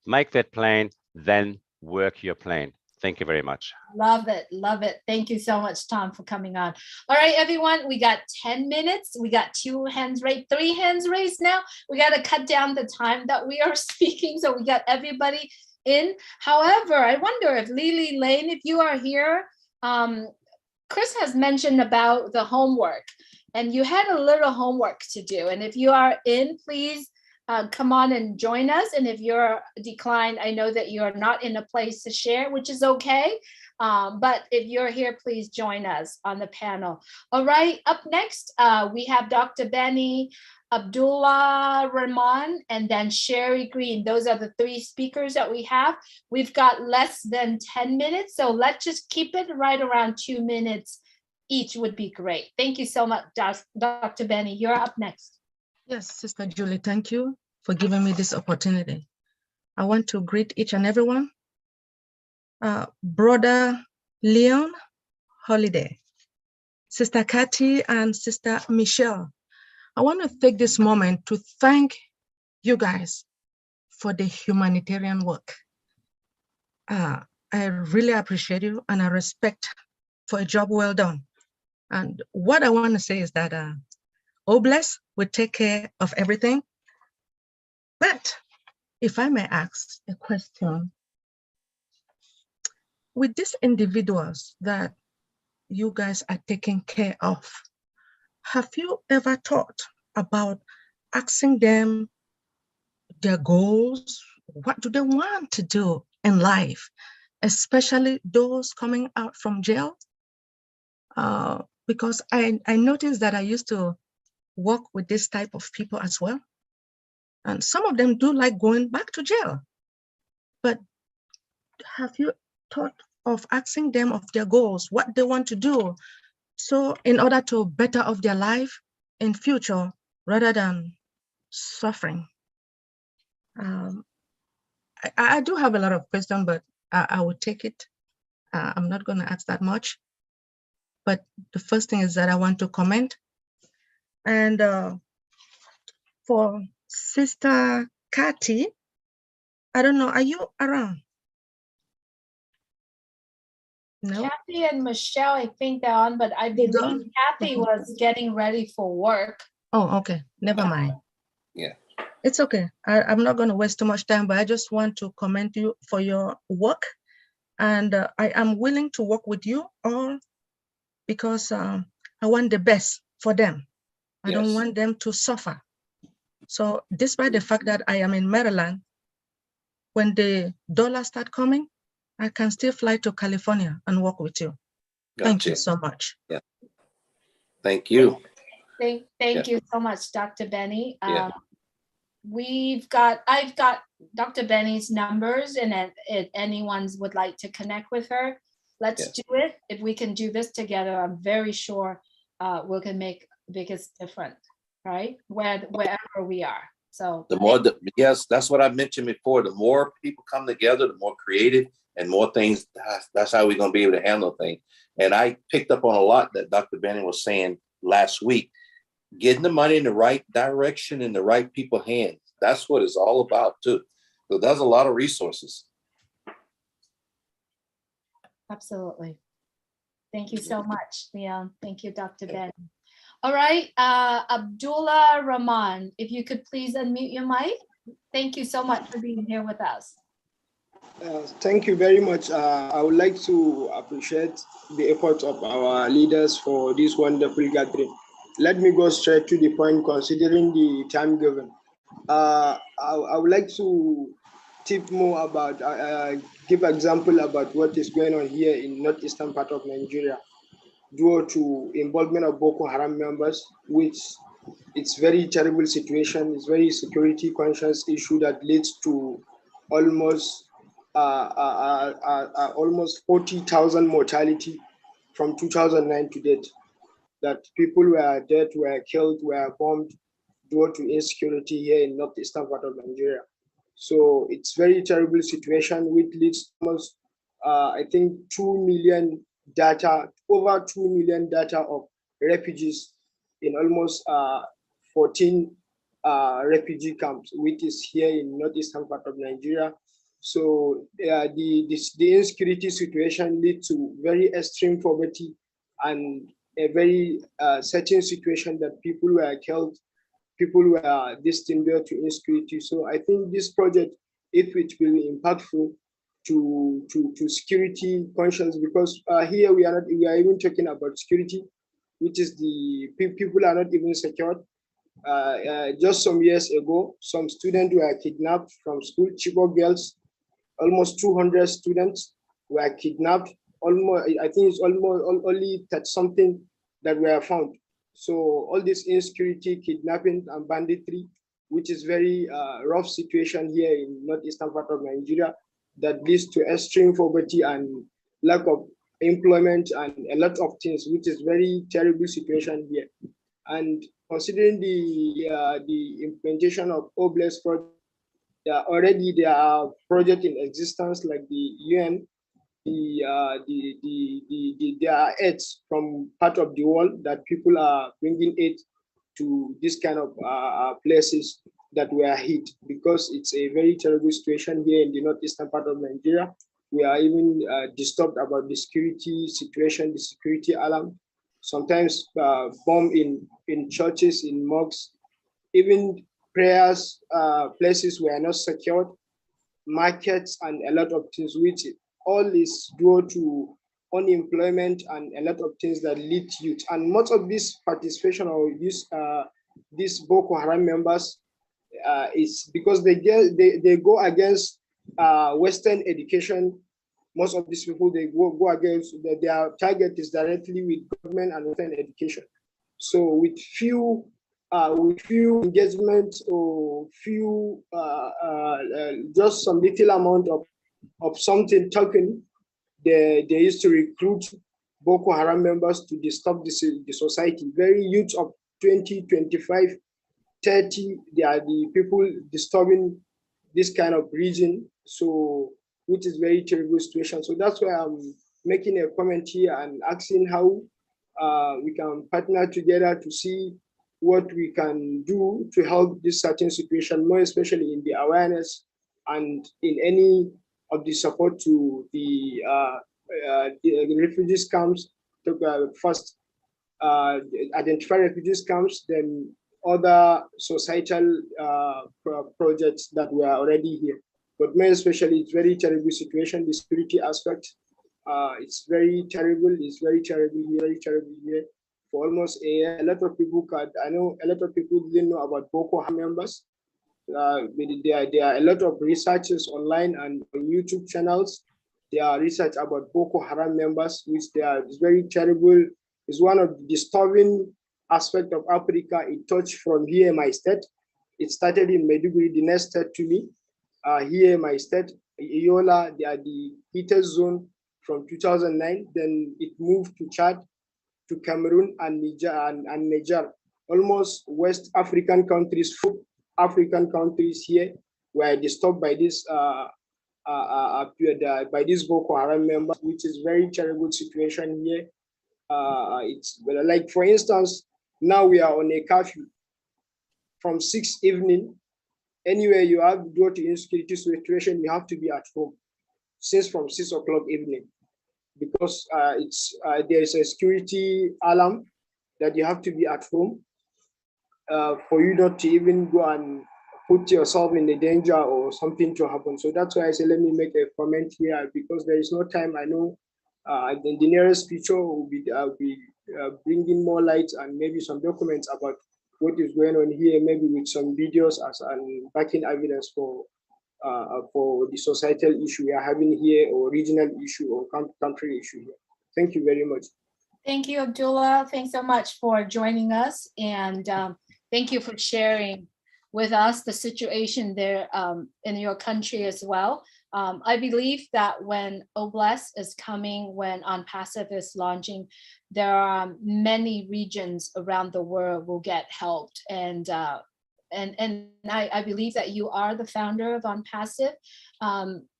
Make that plan, then work your plan. Thank you very much. Love it. Love it. Thank you so much, Tom, for coming on. All right, everyone, we got 10 minutes. We got 2 hands raised, 3 hands raised now. We got to cut down the time that we are speaking. So we got everybody in. However, I wonder if Lily Lane, if you are here, Chris has mentioned about the homework, and you had a little homework to do. And if you are in, please come on and join us. And if you're declined, I know that you're not in a place to share, which is okay. But if you're here, please join us on the panel. All right, up next, we have Dr. Benny, Abdullah Rahman, and then Sherry Green. Those are the 3 speakers that we have. We've got less than 10 minutes, so let's just keep it right around 2 minutes each would be great. Thank you so much, Dr. Benny. You're up next. Yes, Sister Julie, thank you for giving me this opportunity. I want to greet each and everyone. Brother Leon Holiday, Sister Kathy, and Sister Michelle. I want to take this moment to thank you guys for the humanitarian work. I really appreciate you, and I respect for a job well done. And what I want to say is that Oblast will take care of everything. But if I may ask a question, with these individuals that you guys are taking care of, have you ever thought about asking them their goals? What do they want to do in life, especially those coming out from jail? Because I noticed that I used to work with this type of people as well. And some of them do like going back to jail. But have you thought of asking them of their goals, what they want to do, so in order to better off their life in future rather than suffering? I do have a lot of questions, but I will take it. I'm not going to ask that much. But the first thing is that I want to comment. And for Sister Kathy, I don't know, are you around? No. Kathy and Michelle, I think they're on, but I believe Kathy was getting ready for work. Oh, okay, never mind. Yeah. It's okay. I'm not going to waste too much time, but I just want to commend you for your work. And I am willing to work with you all because I want the best for them. I don't want them to suffer. So despite the fact that I am in Maryland, when the dollars start coming, I can still fly to California and work with you. Gotcha. Thank you so much. Yeah. Thank you. Thank you so much, Dr. Benny. Yeah. I've got Dr. Benny's numbers, and if anyone would like to connect with her, let's do it. If we can do this together, I'm very sure we can make the biggest difference, right? Wherever we are. So the more, yes, that's what I mentioned before. The more people come together, the more creative and more things. That's how we're going to be able to handle things. And I picked up on a lot that Dr. Benny was saying last week. Getting the money in the right direction in the right people's hands. That's what it's all about too. So there's a lot of resources. Absolutely. Thank you so much, Leon. Thank you, Dr. Ben. All right, Abdullah Rahman, if you could please unmute your mic. Thank you so much for being here with us. Thank you very much. I would like to appreciate the effort of our leaders for this wonderful gathering. Let me go straight to the point considering the time given. I would like to tip more about, give example about what is going on here in northeastern part of Nigeria due to involvement of Boko Haram members, which it's very terrible situation. It's very security conscious issue that leads to almost 40,000 mortality from 2009 to date. That people were dead, were killed, were bombed due to insecurity here in northeastern part of Nigeria. So it's very terrible situation, which leads to almost, I think, 2 million data, over 2 million data of refugees in almost 14 refugee camps, which is here in northeastern part of Nigeria. So the insecurity situation leads to very extreme poverty and a very certain situation that people were killed, people were destined to insecurity. So I think this project, if it will be impactful to security conscience, because here we are even talking about security, which is the people are not even secured. Just some years ago, some students were kidnapped from school, Chibok girls. Almost 200 students were kidnapped. Almost, I think it's almost only that something that were found. So all this insecurity, kidnapping, and banditry, which is very rough situation here in northeastern part of Nigeria, that leads to extreme poverty and lack of employment and a lot of things, which is very terrible situation here. And considering the implementation of OBLES project, already there are projects in existence like the UN. There are aids from part of the world that people are bringing aid to this kind of places that were hit, because it's a very terrible situation here in the northeastern part of Nigeria. We are even disturbed about the security situation, the security alarm. Sometimes bomb in churches, in mosques, even prayers, places were not secured, markets, and a lot of things, which all is due to unemployment and a lot of things that lead to youth. And most of this participation or these Boko Haram members is because they go against Western education. Most of these people, they go against, their target is directly with government and Western education. So with few engagement or few just some little amount of something token, they used to recruit Boko Haram members to disturb the society. Very youth of 20, 25, 30, they are the people disturbing this kind of region. So, which is very terrible situation. So that's why I'm making a comment here and asking how we can partner together to see what we can do to help this certain situation, more especially in the awareness and in any of the support to the refugees camps, to first identify refugees camps, then other societal projects that were already here. But more especially, it's very terrible situation, the security aspect. It's very terrible, very terrible here. For almost a year, a lot of people I know a lot of people didn't know about Boko Haram members. There are a lot of researches online and on YouTube channels. There are research about Boko Haram members, which is very terrible. It's one of the disturbing aspects of Africa. It touched from here, my state. It started in Maiduguri, the next state to me. Here, my state, Yola, they are the heatest zone from 2009. Then it moved to Chad, to Cameroon and Niger. Almost West African countries, 4 African countries here were disturbed by this Boko Haram members, which is very terrible situation here. It's like, for instance, now we are on a curfew from 6 evening. Anywhere you have to go to insecurity situation, you have to be at home since from 6 o'clock evening. because there is a security alarm that you have to be at home for you not to even go and put yourself in the danger or something to happen. So that's why I say, let me make a comment here, because there is no time. I know in the nearest future will be bringing more light and maybe some documents about what is going on here, maybe with some videos as an backing evidence for the societal issue we are having here, or regional issue, or country issue here. Thank you very much. Thank you, Abdullah. Thanks so much for joining us. And thank you for sharing with us the situation there in your country as well. I believe that when Oblast is coming, when OnPassive is launching, there are many regions around the world will get helped. And I believe that you are the founder of OnPassive.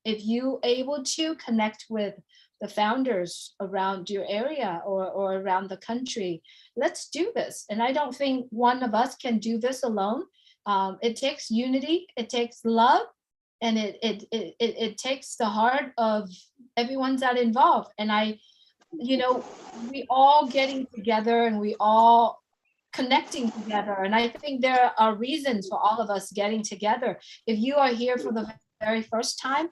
If you able to connect with the founders around your area or around the country, let's do this. And I don't think one of us can do this alone. It takes unity, it takes love, and it takes the heart of everyone that involved. And we all getting together and we all connecting together. And I think there are reasons for all of us getting together. If you are here for the very first time,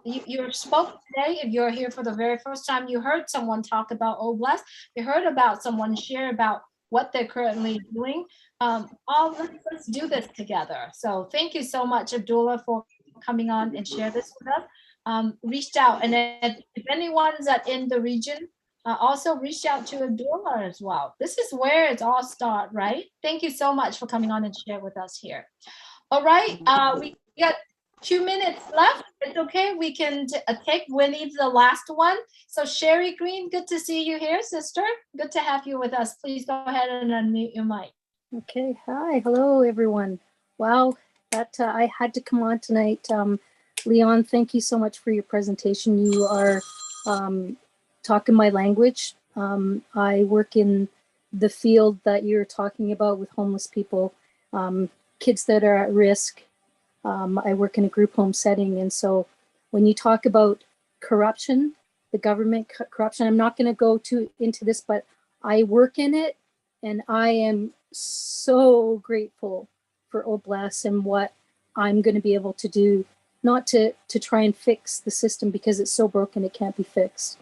you spoke today. If you're here for the very first time, you heard someone talk about Oblast, you heard about someone share about what they're currently doing. Let's do this together. So thank you so much, Abdullah, for coming on and share this with us. Reached out, and if anyone's in the region, also reach out to Abdullah as well. This is where it's all start, right? Thank you so much for coming on and share with us here. All right, we got 2 minutes left. It's okay, we can take Winnie the last one. So Sherry Green, good to see you here, sister. Good to have you with us. Please go ahead and unmute your mic. Okay, hi, hello everyone. Wow, that I had to come on tonight. Leon, thank you so much for your presentation. You are talking my language. I work in the field that you're talking about with homeless people, kids that are at risk. I work in a group home setting. And so when you talk about corruption, the government corruption, I'm not going to go into this, but I work in it, and I am so grateful for Oblast and what I'm going to be able to do, not to try and fix the system because it's so broken it can't be fixed.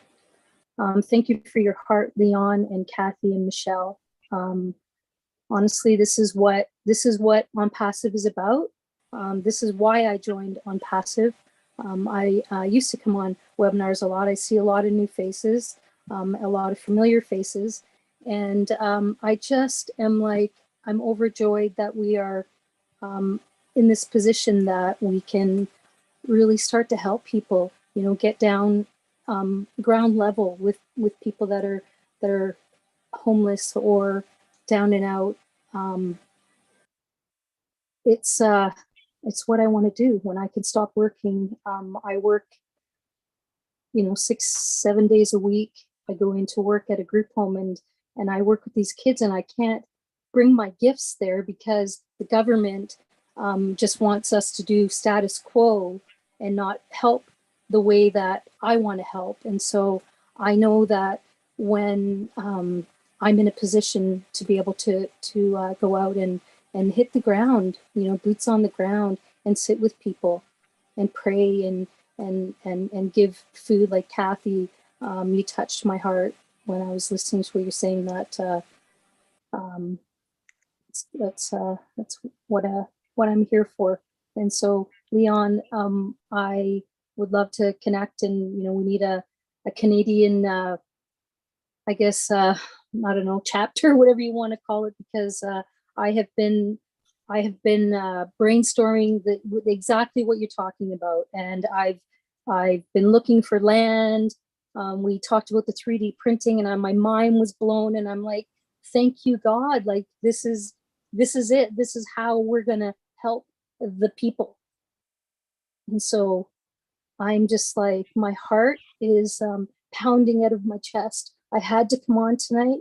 Thank you for your heart, Leon and Kathy and Michelle. Honestly, this is what OnPassive is about. This is why I joined OnPassive. I used to come on webinars a lot. I see a lot of new faces, a lot of familiar faces. And I just am like, I'm overjoyed that we are in this position that we can really start to help people, get down ground level with people that are homeless or down and out. It's what I want to do when I can stop working. I work, 6-7 days a week. I go into work at a group home and I work with these kids, and I can't bring my gifts there because the government just wants us to do status quo and not help the way that I want to help. And so I know that when I'm in a position to be able to go out and hit the ground, boots on the ground, and sit with people and pray and give food, like Kathy, you touched my heart when I was listening to what you're saying, that that's what I'm here for. And so Leon, I would love to connect, and we need a Canadian I guess I don't know, chapter, whatever you want to call it, because I have been brainstorming exactly what you're talking about, and I've been looking for land. We talked about the 3D printing, and my mind was blown, and I'm like, thank you, God, like this is it. This is how we're gonna help the people. And so I'm just like, my heart is pounding out of my chest. I had to come on tonight.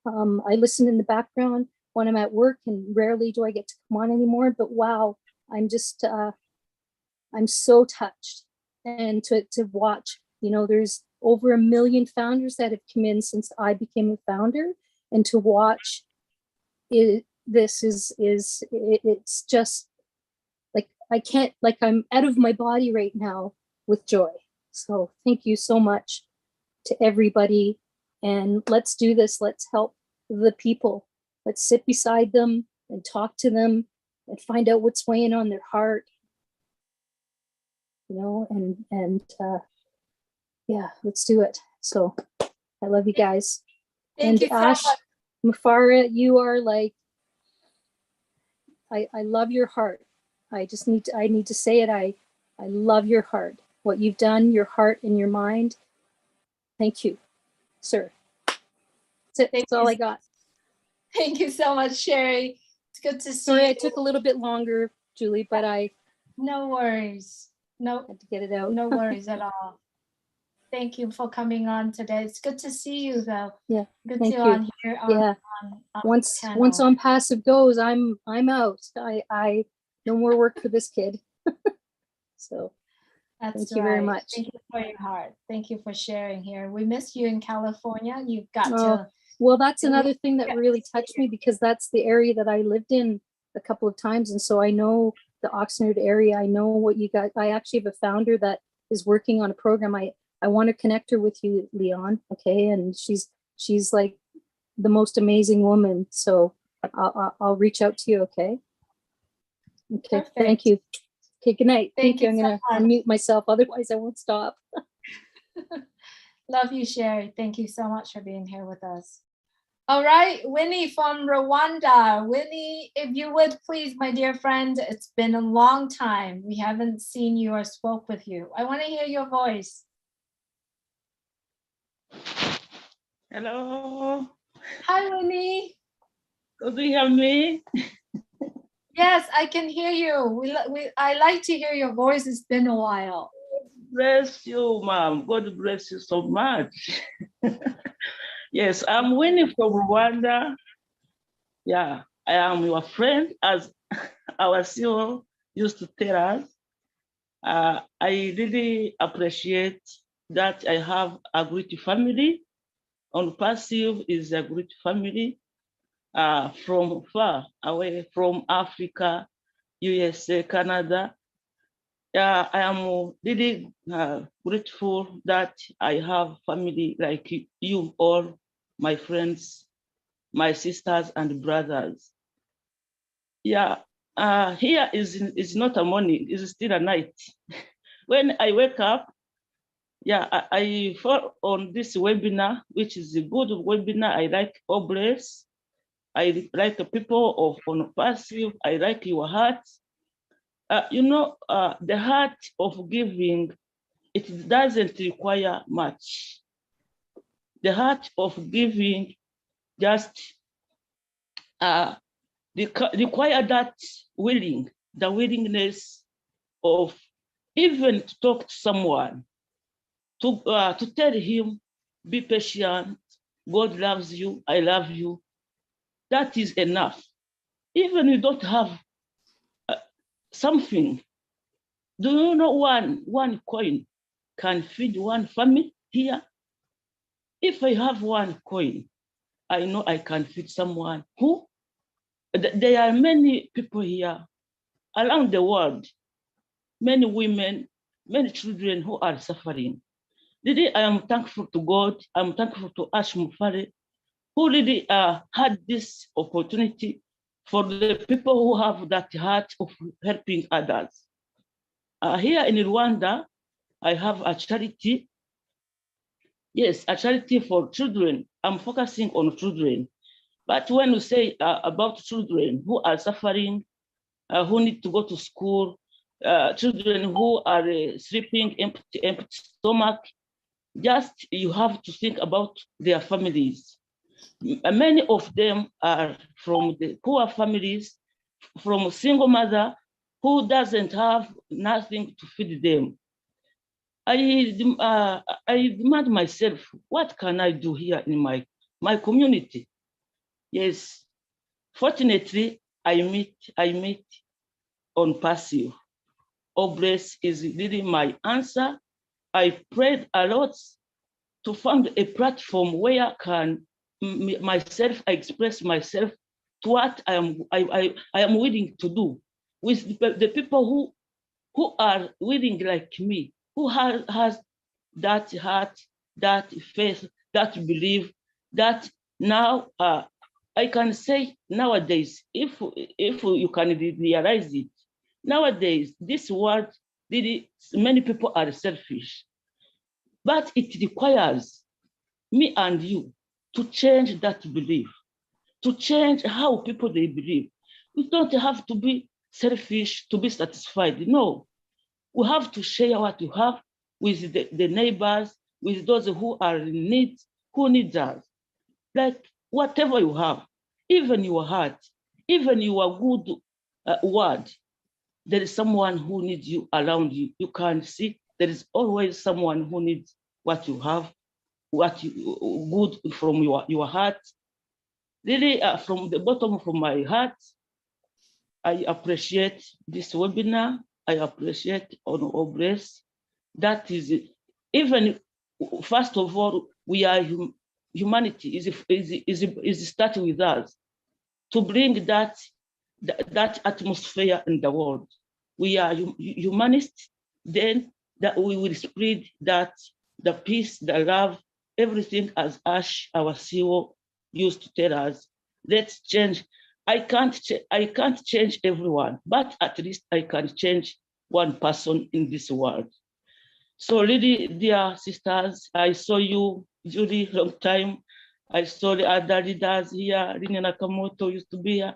I listen in the background when I'm at work, and rarely do I get to come on anymore, but wow, I'm just, I'm so touched. And to watch, there's over 1 million founders that have come in since I became a founder, and to watch it, it's just like, I can't, like, I'm out of my body right now with joy. So thank you so much to everybody, and let's do this. Let's help the people. Let's sit beside them and talk to them and find out what's weighing on their heart, you know, and yeah, let's do it. So I love you guys. Thank you so Ash, much. Mufara, you are like, I love your heart. I need to say it. I love your heart. What you've done, your heart and your mind. Thank you, sir. That's all I got. Thank you so much, Sherry. It's good to see Sorry, you. I took a little bit longer, Julie, but No worries. No, had to get it out. no worries at all. Thank you for coming on today. It's good to see you, though. Yeah, Good thank to you. on here. Yeah. On Once channel. On Passive goes, I'm out. I no more work for this kid. So That's thank you very right. much. Thank you for your heart. Thank you for sharing here. We miss you in California. You've got Oh, to. well, that's really another thing that get really to see touched me, because that's the area that I lived in a couple of times. And so I know the Oxnard area. I know what you got. I actually have a founder that is working on a program. I want to connect her with you, Leon. Okay. And she's like the most amazing woman. So I'll reach out to you. Okay. Okay. Perfect. Thank you. Okay. Good night. Thank you I'm so going to much. unmute myself. Otherwise I won't stop. Love you, Sherry. Thank you so much for being here with us. All right, Winnie from Rwanda. Winnie, if you would please, my dear friend, it's been a long time. We haven't seen you or spoke with you. I want to hear your voice. Hello. Hi, Winnie. Do you hear me? Yes, I can hear you. I like to hear your voice. It's been a while. Bless you, ma'am. God bless you so much. Yes, I'm Winnie from Rwanda. Yeah, I am your friend, as our CEO used to tell us. I really appreciate that I have a great family. On Passive is a great family from far away, from Africa, USA, Canada. I am really grateful that I have family like you all, my friends, my sisters and brothers. Yeah, here is not a morning, it's still a night. When I wake up, yeah, I fall on this webinar, which is a good webinar. I like Obres. I like the people of On Passive. I like your heart. You know, the heart of giving, it doesn't require much. The heart of giving just require that the willingness of even to talk to someone, to tell him, be patient, God loves you, I love you. That is enough. Even you don't have something. Do you know one coin can feed one family here? If I have one coin, I know I can feed someone who, there are many people here around the world, many women, many children who are suffering. Really, I am thankful to God. I'm thankful to Ash Mufare, who really had this opportunity for the people who have that heart of helping others. Here in Rwanda, I have a charity. Yes, a charity for children. I'm focusing on children. But when we say about children who are suffering, who need to go to school, children who are sleeping empty stomach, just you have to think about their families. Many of them are from the poor families, from a single mother who doesn't have nothing to feed them. I demand myself, what can I do here in my community? Yes, fortunately, I meet On Passive. Obres is really my answer. I prayed a lot. to find a platform where I can myself, I express myself to what I am willing to do with the people who are willing like me, who has that heart, that faith, that belief, that now I can say nowadays, if you can realize it, nowadays this world, many people are selfish, but it requires me and you to change that belief, to change how people they believe. We don't have to be selfish to be satisfied. No, we have to share what we have with the neighbors, with those who are in need, who need us. Like whatever you have, even your heart, even your good word, there is someone who needs you around you. You can see there is always someone who needs what you have, what you good from your heart. Really, from the bottom of my heart, I appreciate this webinar. I appreciate Honorable Grace. That is, even first of all, we are humanity is starting with us to bring that atmosphere in the world. We are humanists. Then that we will spread that the peace, the love, everything as Ash, our CEO, used to tell us. Let's change. I can't change everyone, but at least I can change one person in this world. So really, dear sisters, I saw you, Julie, long time. I saw the other leaders here. Rina Nakamoto used to be here,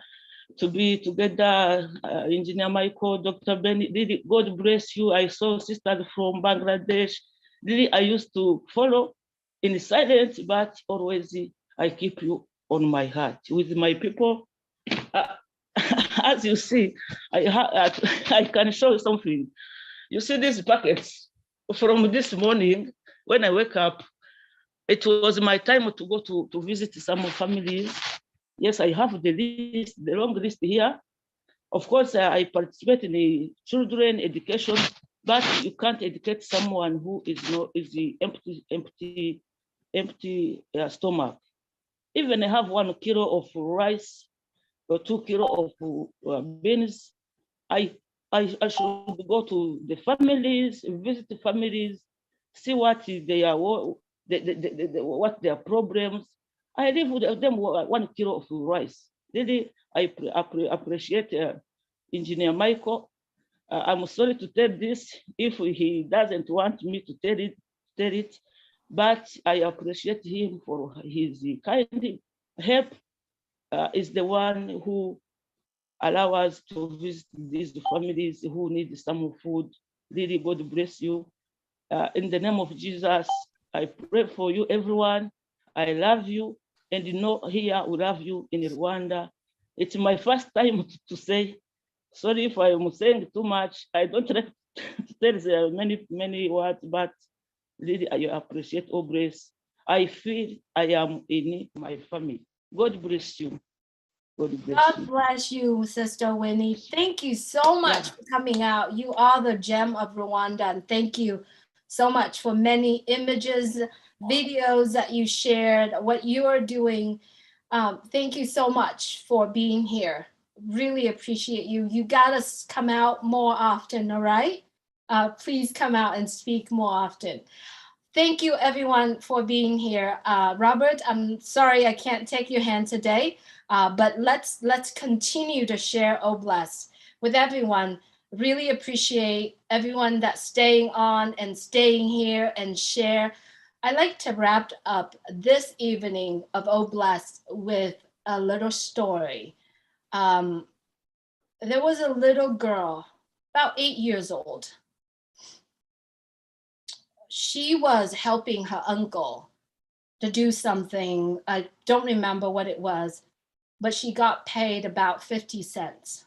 to be together, Engineer Michael, Dr. Benny. Really, God bless you. I saw sisters from Bangladesh. Really, I used to follow in silence, but always I keep you on my heart. With my people, as you see, I can show you something. You see these buckets from this morning when I wake up. It was my time to go to visit some families. Yes, I have the list, the long list here. Of course, I participate in the children education, but you can't educate someone who is the empty stomach. Even I have 1 kilo of rice or 2 kilos of beans. I should go to the families, visit the families, see what they are, what their problems. I live with them 1 kilo of rice. Really, I appreciate Engineer Michael. I'm sorry to tell this if he doesn't want me to tell it, but I appreciate him for his kind help. Is the one who allow us to visit these families who need some food. Really, God bless you. In the name of Jesus, I pray for you, everyone. I love you, and you know here we love you in Rwanda. It's my first time to say, sorry if I'm saying too much. I don't like to tell many words, but really I appreciate all grace. I feel I am in my family. God bless you. God bless you, Sister Winnie. Thank you so much for coming out. You are the gem of Rwanda, and thank you so much for many images, videos that you shared, what you are doing. Thank you so much for being here. Really appreciate you. You gotta come out more often, all right? Please come out and speak more often. Thank you, everyone, for being here. Robert, I'm sorry I can't take your hand today, but let's continue to share Oblast with everyone. Really appreciate everyone that's staying on and staying here and share. I like to wrap up this evening of Oblast with a little story. There was a little girl, about 8 years old. She was helping her uncle to do something. I don't remember what it was, but she got paid about 50 cents.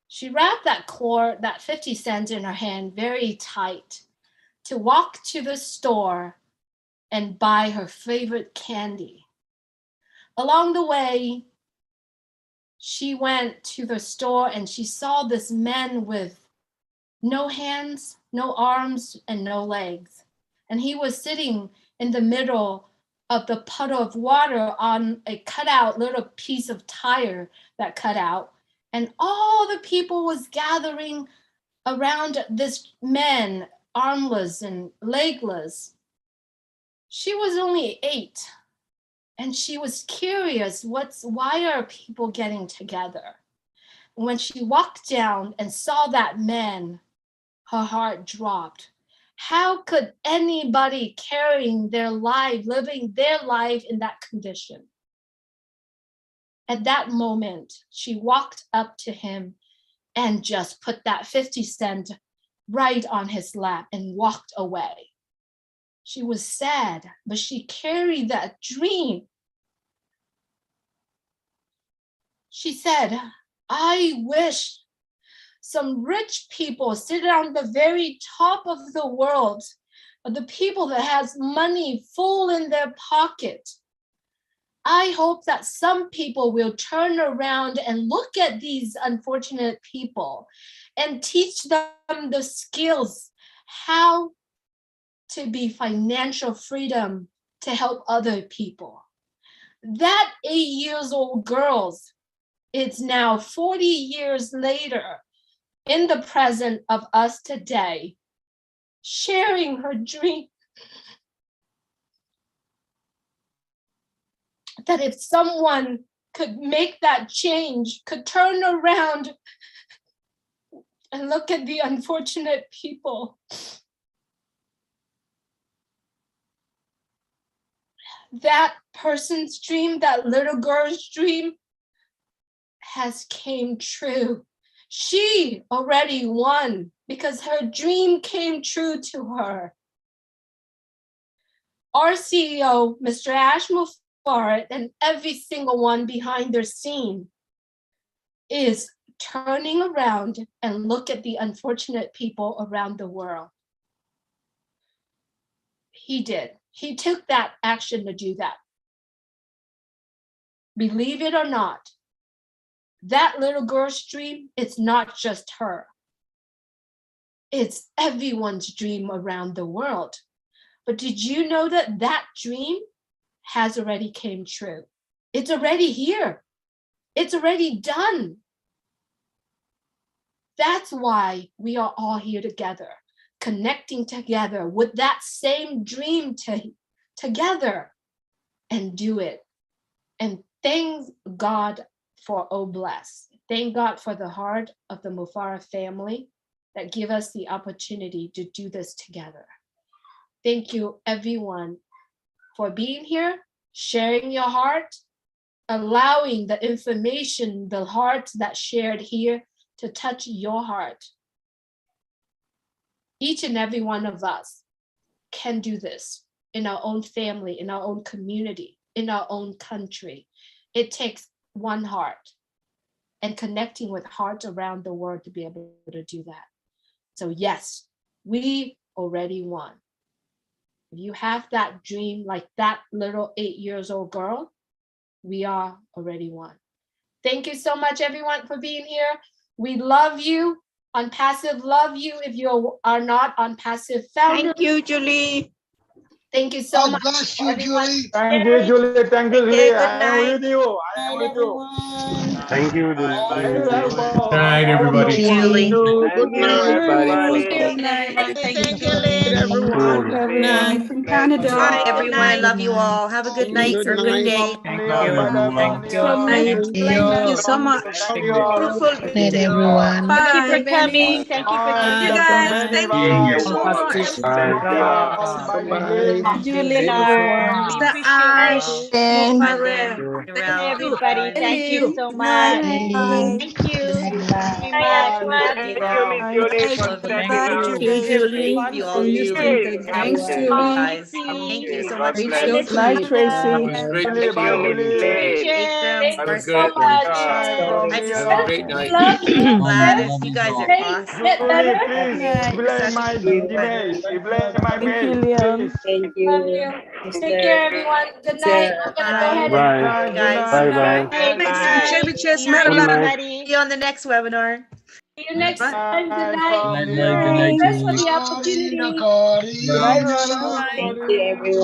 She wrapped that 50 cents in her hand very tight to walk to the store and buy her favorite candy. Along the way, she went to the store and she saw this man with no hands, no arms, and no legs. And he was sitting in the middle of the puddle of water on a cutout little piece of tire that cut out. And all the people was gathering around this man, armless and legless. She was only 8, and she was curious, why are people getting together? When she walked down and saw that man, her heart dropped. How could anybody carrying their life, living their life in that condition? At that moment, she walked up to him and just put that 50 cent right on his lap and walked away. She was sad, but she carried that dream. She said, I wish some rich people sit on the very top of the world, the people that has money full in their pocket. I hope that some people will turn around and look at these unfortunate people and teach them the skills, how to be financial freedom to help other people. That 8-year-old girl is now 40 years later in the present of us today, sharing her dream. That if someone could make that change, could turn around and look at the unfortunate people, that person's dream, that little girl's dream has came true. She already won because her dream came true to her. Our CEO, Mr. Ash Mufareh, and every single one behind their scene is turning around and look at the unfortunate people around the world. He did. He took that action to do that. Believe it or not, that little girl's dream, it's not just her. It's everyone's dream around the world. But did you know that that dream has already came true? It's already here. It's already done. That's why we are all here together, connecting together with that same dream together and do it. And thank God for Obless. Thank God for the heart of the Mufareh family that give us the opportunity to do this together. Thank you everyone for being here, sharing your heart, allowing the information, the heart that's shared here to touch your heart. Each and every one of us can do this in our own family, in our own community, in our own country. It takes one heart and connecting with hearts around the world to be able to do that. So yes, we already won. If you have that dream like that little 8-year-old girl, we are already won. Thank you so much, everyone, for being here. We love you. On Passive, love you. If you are not on Passive Founder. Thank you, Julie. Thank you so much. Bless you, Julie. Thank you, Julie. Thank you, Julie. Good I am night. with you. I am with you. Thank you. Good night, everybody. Julie. Good night, everybody. Good night. Thank you, Lynn. Everyone. Night. From Canada. Bye, Good everyone. I night. love you all. Have a good night or good day. Thank Thank you so much. Beautiful. Good night, everyone. Thank you for Bye. coming. Thank you for Thank you, coming. guys. Thank you so much. Julie, Lar, we Mr. appreciate Ash, you. Mufareh. And everybody, thank you so Good much. night. Thank you very much. Thank you, Miss Julie. Thank you, Julie. You all you. Thanks, Julie. Guys. Thank you so much. Good Night, Tracy. Julie, bye, Julie. Thank you so much. Great We love you. Gladys, you guys are Hey, awesome. get better. Please blame my Gmail. Blame my mail. Please. Love you. Take care, everyone. Good night. I'm gonna go ahead and Guys. Bye. Thanks, Chevy Chase, Good night, Maryland. everybody. See you on the next webinar. see you next time. Good Bye. night. Thanks for the opportunity. Nakari. Good night, everyone. Thank you, everyone.